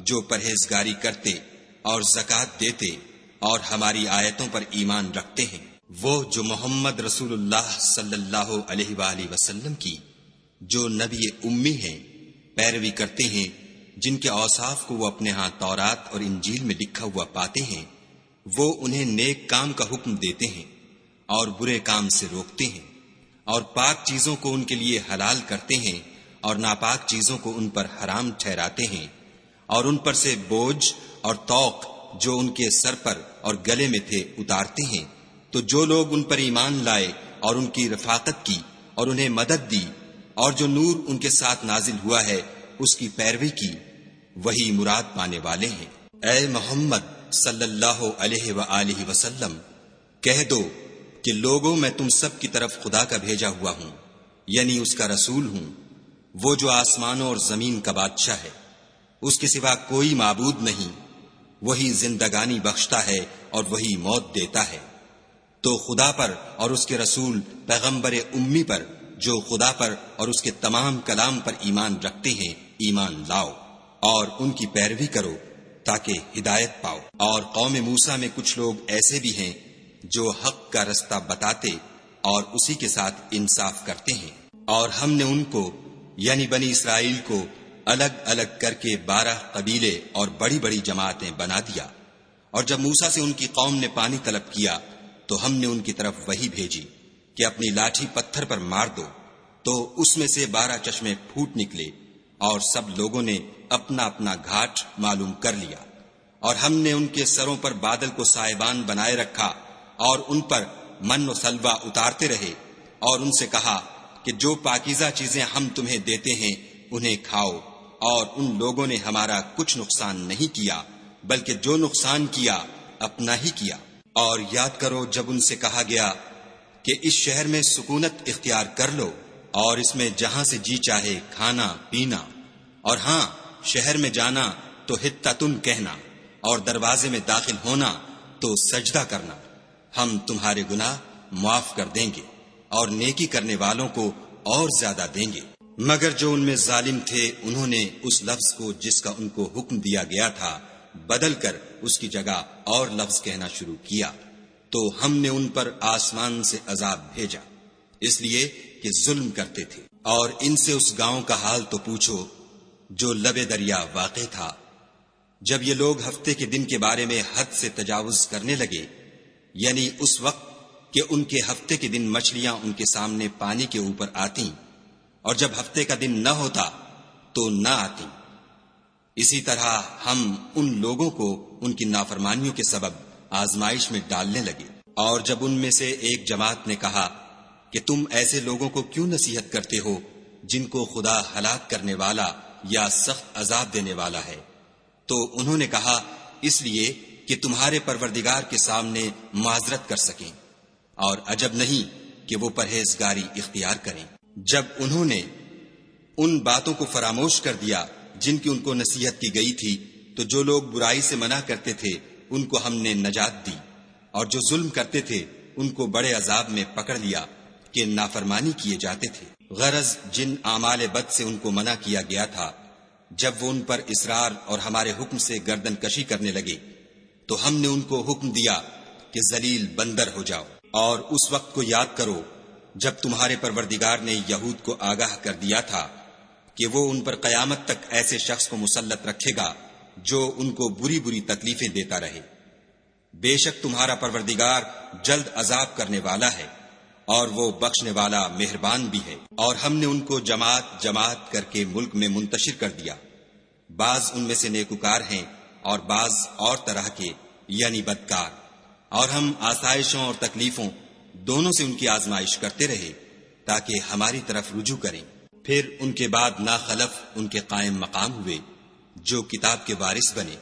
جو پرہیزگاری کرتے اور زکوٰۃ دیتے اور ہماری آیتوں پر ایمان رکھتے ہیں، وہ جو محمد رسول اللہ صلی اللہ علیہ وآلہ وسلم کی، جو نبی امی ہیں، پیروی کرتے ہیں، جن کے اوصاف کو وہ اپنے ہاں تورات اور انجیل میں لکھا ہوا پاتے ہیں۔ وہ انہیں نیک کام کا حکم دیتے ہیں اور برے کام سے روکتے ہیں، اور پاک چیزوں کو ان کے لیے حلال کرتے ہیں اور ناپاک چیزوں کو ان پر حرام ٹھہراتے ہیں، اور ان پر سے بوجھ اور طوق جو ان کے سر پر اور گلے میں تھے اتارتے ہیں۔ تو جو لوگ ان پر ایمان لائے اور ان کی رفاقت کی اور انہیں مدد دی، اور جو نور ان کے ساتھ نازل ہوا ہے اس کی پیروی کی، وہی مراد پانے والے ہیں۔ اے محمد صلی اللہ علیہ وآلہ وسلم، کہہ دو کہ لوگوں، میں تم سب کی طرف خدا کا بھیجا ہوا ہوں، یعنی اس کا رسول ہوں، وہ جو آسمانوں اور زمین کا بادشاہ ہے، اس کے سوا کوئی معبود نہیں، وہی زندگانی بخشتا ہے اور وہی موت دیتا ہے۔ تو خدا پر اور اس کے رسول پیغمبر امی پر، جو خدا پر اور اس کے تمام کلام پر ایمان رکھتے ہیں، ایمان لاؤ اور ان کی پیروی کرو تاکہ ہدایت پاؤ۔ اور قوم موسیٰ میں کچھ لوگ ایسے بھی ہیں جو حق کا رستہ بتاتے اور اسی کے ساتھ انصاف کرتے ہیں، اور ہم نے ان کو یعنی بنی اسرائیل کو الگ الگ کر کے 12 قبیلے اور بڑی بڑی جماعتیں بنا دیا۔ اور جب موسیٰ سے ان کی قوم نے پانی طلب کیا تو ہم نے ان کی طرف وحی بھیجی کہ اپنی لاٹھی پتھر پر مار دو، تو اس میں سے 12 چشمے پھوٹ نکلے، اور سب لوگوں نے اپنا اپنا گھاٹ معلوم کر لیا۔ اور ہم نے ان کے سروں پر بادل کو سائبان بنائے رکھا اور ان پر من و سلوہ اتارتے رہے، اور ان سے کہا کہ جو پاکیزہ چیزیں ہم تمہیں دیتے ہیں انہیں کھاؤ۔ اور ان لوگوں نے ہمارا کچھ نقصان نہیں کیا، بلکہ جو نقصان کیا اپنا ہی کیا۔ اور یاد کرو جب ان سے کہا گیا کہ اس شہر میں سکونت اختیار کر لو اور اس میں جہاں سے جی چاہے کھانا پینا، اور ہاں شہر میں جانا تو حطتن کہنا، اور دروازے میں داخل ہونا تو سجدہ کرنا، ہم تمہارے گناہ معاف کر دیں گے اور نیکی کرنے والوں کو اور زیادہ دیں گے۔ مگر جو ان میں ظالم تھے انہوں نے اس لفظ کو جس کا ان کو حکم دیا گیا تھا بدل کر اس کی جگہ اور لفظ کہنا شروع کیا، تو ہم نے ان پر آسمان سے عذاب بھیجا، اس لیے کہ ظلم کرتے تھے۔ اور ان سے اس گاؤں کا حال تو پوچھو جو لبے دریا واقع تھا۔ جب یہ لوگ ہفتے کے دن کے بارے میں حد سے تجاوز کرنے لگے، یعنی اس وقت کہ ان کے ہفتے کے دن مچھلیاں ان کے سامنے پانی کے اوپر آتیں، اور جب ہفتے کا دن نہ ہوتا تو نہ آتی، اسی طرح ہم ان لوگوں کو ان کی نافرمانیوں کے سبب آزمائش میں ڈالنے لگے۔ اور جب ان میں سے ایک جماعت نے کہا کہ تم ایسے لوگوں کو کیوں نصیحت کرتے ہو جن کو خدا ہلاک کرنے والا یا سخت عذاب دینے والا ہے، تو انہوں نے کہا اس لیے کہ تمہارے پروردگار کے سامنے معذرت کر سکیں، اور عجب نہیں کہ وہ پرہیزگاری اختیار کریں۔ جب انہوں نے ان باتوں کو فراموش کر دیا جن کی ان کو نصیحت کی گئی تھی، تو جو لوگ برائی سے منع کرتے تھے ان کو ہم نے نجات دی، اور جو ظلم کرتے تھے ان کو بڑے عذاب میں پکڑ لیا کہ نافرمانی کیے جاتے تھے۔ غرض جن اعمال بد سے ان کو منع کیا گیا تھا، جب وہ ان پر اصرار اور ہمارے حکم سے گردن کشی کرنے لگے تو ہم نے ان کو حکم دیا کہ ذلیل بندر ہو جاؤ۔ اور اس وقت کو یاد کرو جب تمہارے پروردگار نے یہود کو آگاہ کر دیا تھا کہ وہ ان پر قیامت تک ایسے شخص کو مسلط رکھے گا جو ان کو بری بری تکلیفیں دیتا رہے۔ بے شک تمہارا پروردگار جلد عذاب کرنے والا ہے، اور وہ بخشنے والا مہربان بھی ہے۔ اور ہم نے ان کو جماعت جماعت کر کے ملک میں منتشر کر دیا، بعض ان میں سے نیکوکار ہیں اور بعض اور طرح کے یعنی بدکار، اور ہم آسائشوں اور تکلیفوں دونوں سے ان کی آزمائش کرتے رہے تاکہ ہماری طرف رجوع کریں۔ پھر ان کے بعد ناخلف ان کے قائم مقام ہوئے جو کتاب کے وارث بنے،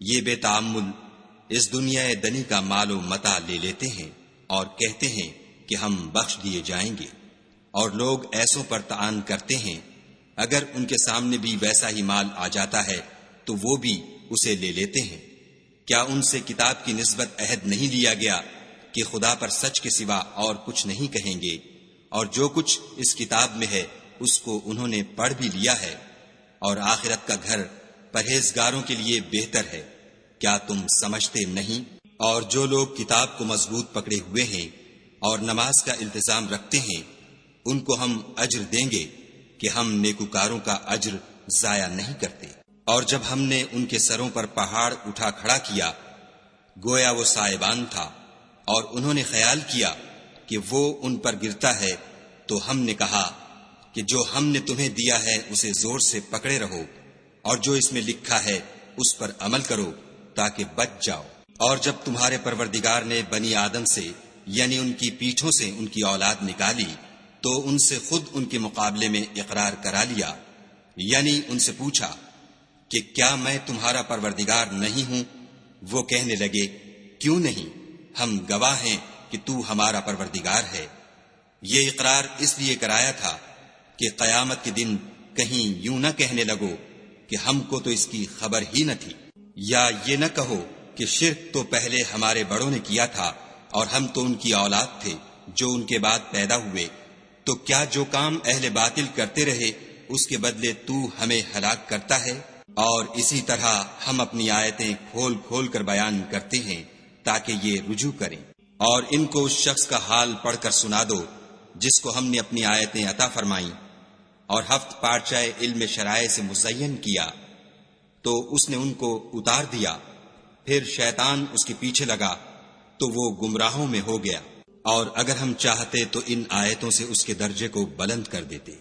یہ بے تعمل اس دنیا دنی کا مال و متاع لے لیتے ہیں اور کہتے ہیں کہ ہم بخش دیے جائیں گے، اور لوگ ایسوں پر طعن کرتے ہیں اگر ان کے سامنے بھی ویسا ہی مال آ جاتا ہے تو وہ بھی اسے لے لیتے ہیں۔ کیا ان سے کتاب کی نسبت عہد نہیں لیا گیا کہ خدا پر سچ کے سوا اور کچھ نہیں کہیں گے، اور جو کچھ اس کتاب میں ہے اس کو انہوں نے پڑھ بھی لیا ہے، اور آخرت کا گھر پرہیزگاروں کے لیے بہتر ہے، کیا تم سمجھتے نہیں؟ اور جو لوگ کتاب کو مضبوط پکڑے ہوئے ہیں اور نماز کا التزام رکھتے ہیں ان کو ہم اجر دیں گے کہ ہم نیکوکاروں کا اجر ضائع نہیں کرتے۔ اور جب ہم نے ان کے سروں پر پہاڑ اٹھا کھڑا کیا گویا وہ سائبان تھا، اور انہوں نے خیال کیا کہ وہ ان پر گرتا ہے، تو ہم نے کہا کہ جو ہم نے تمہیں دیا ہے اسے زور سے پکڑے رہو، اور جو اس میں لکھا ہے اس پر عمل کرو تاکہ بچ جاؤ۔ اور جب تمہارے پروردگار نے بنی آدم سے یعنی ان کی پیٹھوں سے ان کی اولاد نکالی تو ان سے خود ان کے مقابلے میں اقرار کرا لیا، یعنی ان سے پوچھا کہ کیا میں تمہارا پروردگار نہیں ہوں؟ وہ کہنے لگے کیوں نہیں، ہم گواہ ہیں کہ تو ہمارا پروردگار ہے۔ یہ اقرار اس لیے کرایا تھا کہ قیامت کے دن کہیں یوں نہ کہنے لگو کہ ہم کو تو اس کی خبر ہی نہ تھی، یا یہ نہ کہو کہ شرک تو پہلے ہمارے بڑوں نے کیا تھا اور ہم تو ان کی اولاد تھے جو ان کے بعد پیدا ہوئے، تو کیا جو کام اہل باطل کرتے رہے اس کے بدلے تو ہمیں ہلاک کرتا ہے؟ اور اسی طرح ہم اپنی آیتیں کھول کھول کر بیان کرتے ہیں تاکہ یہ رجوع کریں۔ اور ان کو اس شخص کا حال پڑھ کر سنا دو جس کو ہم نے اپنی آیتیں عطا فرمائیں اور ہفت پارچہ علم شرائع سے مزین کیا تو اس نے ان کو اتار دیا، پھر شیطان اس کے پیچھے لگا تو وہ گمراہوں میں ہو گیا۔ اور اگر ہم چاہتے تو ان آیتوں سے اس کے درجے کو بلند کر دیتے،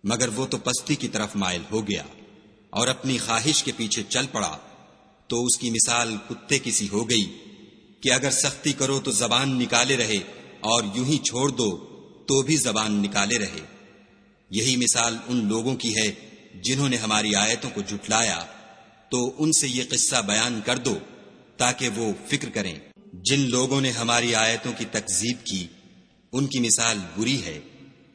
مگر وہ تو پستی کی طرف مائل ہو گیا اور اپنی خواہش کے پیچھے چل پڑا، تو اس کی مثال کتے کی سی ہو گئی کہ اگر سختی کرو تو زبان نکالے رہے اور یوں ہی چھوڑ دو تو بھی زبان نکالے رہے۔ یہی مثال ان لوگوں کی ہے جنہوں نے ہماری آیتوں کو جھٹلایا، تو ان سے یہ قصہ بیان کر دو تاکہ وہ فکر کریں۔ جن لوگوں نے ہماری آیتوں کی تکذیب کی ان کی مثال بری ہے،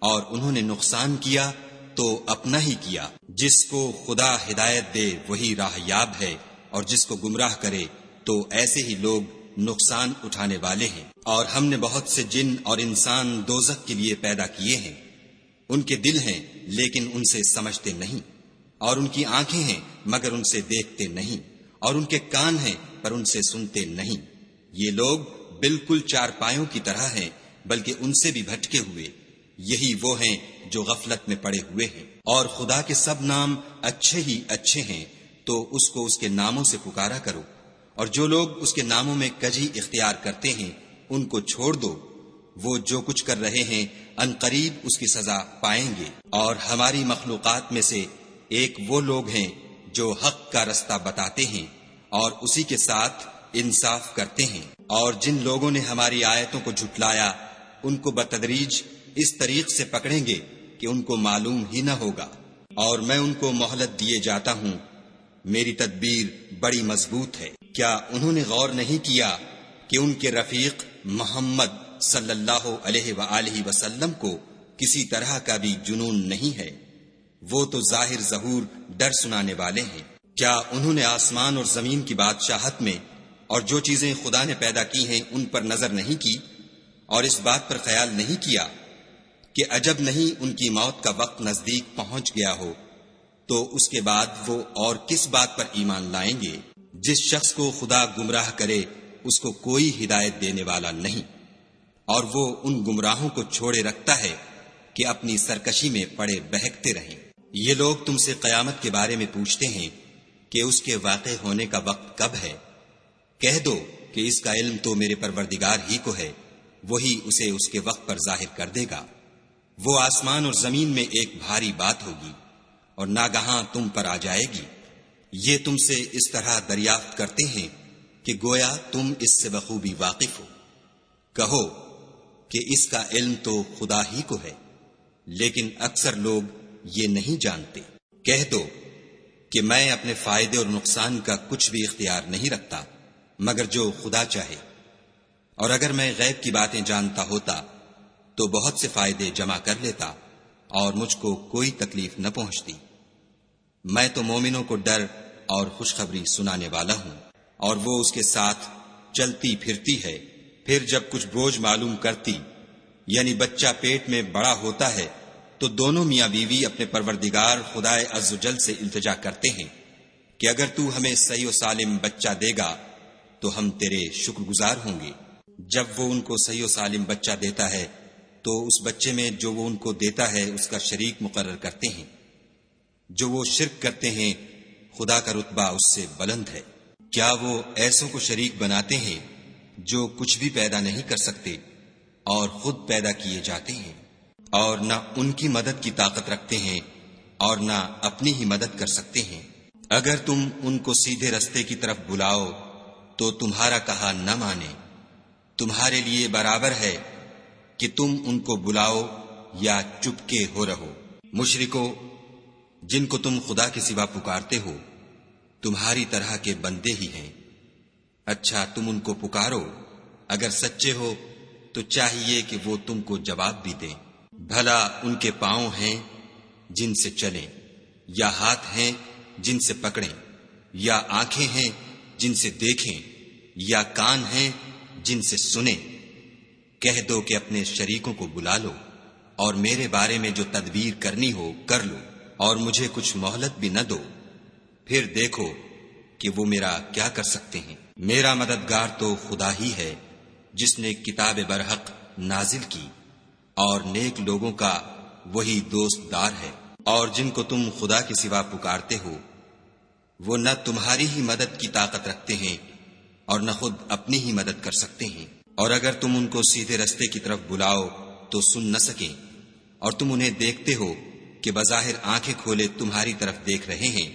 اور انہوں نے نقصان کیا تو اپنا ہی کیا۔ جس کو خدا ہدایت دے وہی راہ یاب ہے، اور جس کو گمراہ کرے تو ایسے ہی لوگ نقصان اٹھانے والے ہیں۔ اور ہم نے بہت سے جن اور انسان دوزخ کے لیے پیدا کیے ہیں، ان کے دل ہیں لیکن ان سے سمجھتے نہیں، اور ان کی آنکھیں ہیں مگر ان سے دیکھتے نہیں، اور ان کے کان ہیں پر ان سے سنتے نہیں۔ یہ لوگ بالکل چارپایوں کی طرح ہیں بلکہ ان سے بھی بھٹکے ہوئے، یہی وہ ہیں جو غفلت میں پڑے ہوئے ہیں۔ اور خدا کے سب نام اچھے ہی اچھے ہیں، تو اس کو اس کے ناموں سے پکارا کرو، اور جو لوگ اس کے ناموں میں کجی اختیار کرتے ہیں ان کو چھوڑ دو، وہ جو کچھ کر رہے ہیں عنقریب اس کی سزا پائیں گے۔ اور ہماری مخلوقات میں سے ایک وہ لوگ ہیں جو حق کا رستہ بتاتے ہیں اور اسی کے ساتھ انصاف کرتے ہیں۔ اور جن لوگوں نے ہماری آیتوں کو جھٹلایا ان کو بتدریج اس طریق سے پکڑیں گے کہ ان کو معلوم ہی نہ ہوگا، اور میں ان کو مہلت دیے جاتا ہوں، میری تدبیر بڑی مضبوط ہے۔ کیا انہوں نے غور نہیں کیا کہ ان کے رفیق محمد صلی اللہ علیہ وآلہ وسلم کو کسی طرح کا بھی جنون نہیں ہے، وہ تو ظاہر ظہور ڈر سنانے والے ہیں۔ کیا انہوں نے آسمان اور زمین کی بادشاہت میں اور جو چیزیں خدا نے پیدا کی ہیں ان پر نظر نہیں کی، اور اس بات پر خیال نہیں کیا کہ عجب نہیں ان کی موت کا وقت نزدیک پہنچ گیا ہو، تو اس کے بعد وہ اور کس بات پر ایمان لائیں گے؟ جس شخص کو خدا گمراہ کرے اس کو کوئی ہدایت دینے والا نہیں، اور وہ ان گمراہوں کو چھوڑے رکھتا ہے کہ اپنی سرکشی میں پڑے بہکتے رہیں۔ یہ لوگ تم سے قیامت کے بارے میں پوچھتے ہیں کہ اس کے واقع ہونے کا وقت کب ہے؟ کہہ دو کہ اس کا علم تو میرے پروردگار ہی کو ہے، وہی اسے اس کے وقت پر ظاہر کر دے گا۔ وہ آسمان اور زمین میں ایک بھاری بات ہوگی اور ناگہاں تم پر آ جائے گی۔ یہ تم سے اس طرح دریافت کرتے ہیں کہ گویا تم اس سے بخوبی واقف ہو۔ کہو کہ اس کا علم تو خدا ہی کو ہے، لیکن اکثر لوگ یہ نہیں جانتے۔ کہہ دو کہ میں اپنے فائدے اور نقصان کا کچھ بھی اختیار نہیں رکھتا مگر جو خدا چاہے، اور اگر میں غیب کی باتیں جانتا ہوتا تو بہت سے فائدے جمع کر لیتا اور مجھ کو کوئی تکلیف نہ پہنچتی۔ میں تو مومنوں کو ڈر اور خوشخبری سنانے والا ہوں، اور وہ اس کے ساتھ چلتی پھرتی ہے۔ پھر جب کچھ بوجھ معلوم کرتی، یعنی بچہ پیٹ میں بڑا ہوتا ہے، تو دونوں میاں بیوی اپنے پروردگار خدائے عز و جل سے التجا کرتے ہیں کہ اگر تو ہمیں صحیح و سالم بچہ دے گا تو ہم تیرے شکر گزار ہوں گے۔ جب وہ ان کو صحیح و سالم بچہ دیتا ہے تو اس بچے میں جو وہ ان کو دیتا ہے اس کا شریک مقرر کرتے ہیں۔ جو وہ شرک کرتے ہیں خدا کا رتبہ اس سے بلند ہے۔ کیا وہ ایسوں کو شریک بناتے ہیں جو کچھ بھی پیدا نہیں کر سکتے اور خود پیدا کیے جاتے ہیں، اور نہ ان کی مدد کی طاقت رکھتے ہیں اور نہ اپنی ہی مدد کر سکتے ہیں۔ اگر تم ان کو سیدھے رستے کی طرف بلاؤ تو تمہارا کہا نہ مانے۔ تمہارے لیے برابر ہے کہ تم ان کو بلاؤ یا چپکے ہو رہو۔ مشرکو، جن کو تم خدا کے سوا پکارتے ہو تمہاری طرح کے بندے ہی ہیں۔ اچھا تم ان کو پکارو، اگر سچے ہو تو چاہیے کہ وہ تم کو جواب بھی دیں۔ بھلا ان کے پاؤں ہیں جن سے چلیں، یا ہاتھ ہیں جن سے پکڑیں، یا آنکھیں ہیں جن سے دیکھیں، یا کان ہیں جن سے سنیں؟ کہہ دو کہ اپنے شریکوں کو بلا لو اور میرے بارے میں جو تدبیر کرنی ہو کر لو، اور مجھے کچھ مہلت بھی نہ دو، پھر دیکھو کہ وہ میرا کیا کر سکتے ہیں۔ میرا مددگار تو خدا ہی ہے جس نے کتاب برحق نازل کی، اور نیک لوگوں کا وہی دوست دار ہے۔ اور جن کو تم خدا کے سوا پکارتے ہو وہ نہ تمہاری ہی مدد کی طاقت رکھتے ہیں اور نہ خود اپنی ہی مدد کر سکتے ہیں۔ اور اگر تم ان کو سیدھے رستے کی طرف بلاؤ تو سن نہ سکیں، اور تم انہیں دیکھتے ہو کہ بظاہر آنکھیں کھولے تمہاری طرف دیکھ رہے ہیں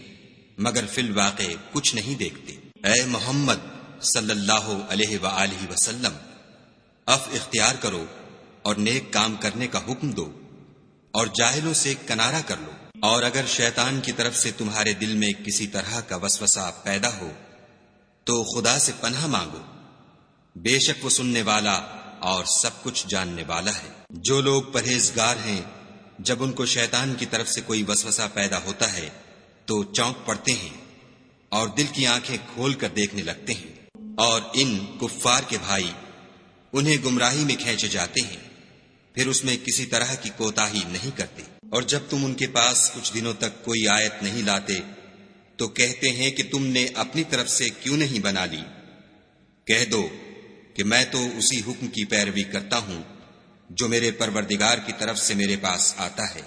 مگر فی الواقع کچھ نہیں دیکھتے۔ اے محمد صلی اللہ علیہ وآلہ وسلم، عفو اختیار کرو اور نیک کام کرنے کا حکم دو، اور جاہلوں سے کنارہ کر لو۔ اور اگر شیطان کی طرف سے تمہارے دل میں کسی طرح کا وسوسہ پیدا ہو تو خدا سے پناہ مانگو، بے شک وہ سننے والا اور سب کچھ جاننے والا ہے۔ جو لوگ پرہیزگار ہیں جب ان کو شیطان کی طرف سے کوئی وسوسہ پیدا ہوتا ہے تو چونک پڑتے ہیں اور دل کی آنکھیں کھول کر دیکھنے لگتے ہیں، اور ان کفار کے بھائی انہیں گمراہی میں کھینچے جاتے ہیں، پھر اس میں کسی طرح کی کوتاہی نہیں کرتے۔ اور جب تم ان کے پاس کچھ دنوں تک کوئی آیت نہیں لاتے تو کہتے ہیں کہ تم نے اپنی طرف سے کیوں نہیں بنا لی۔ کہہ دو کہ میں تو اسی حکم کی پیروی کرتا ہوں جو میرے پروردگار کی طرف سے میرے پاس آتا ہے۔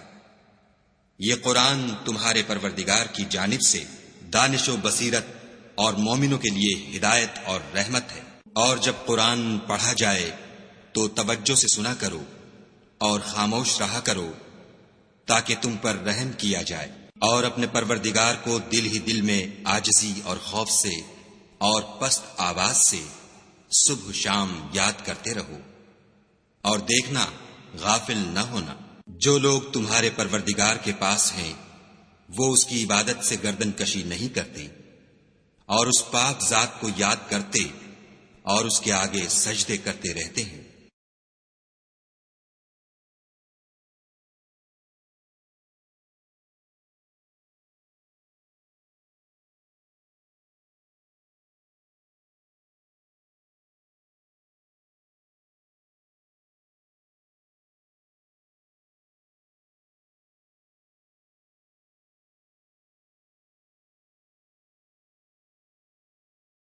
یہ قرآن تمہارے پروردگار کی جانب سے دانش و بصیرت اور مومنوں کے لیے ہدایت اور رحمت ہے۔ اور جب قرآن پڑھا جائے تو توجہ سے سنا کرو اور خاموش رہا کرو تاکہ تم پر رحم کیا جائے، اور اپنے پروردگار کو دل ہی دل میں عاجزی اور خوف سے اور پست آواز سے صبح شام یاد کرتے رہو، اور دیکھنا غافل نہ ہونا۔ جو لوگ تمہارے پروردگار کے پاس ہیں وہ اس کی عبادت سے گردن کشی نہیں کرتے اور اس پاک ذات کو یاد کرتے اور اس کے آگے سجدے کرتے رہتے ہیں۔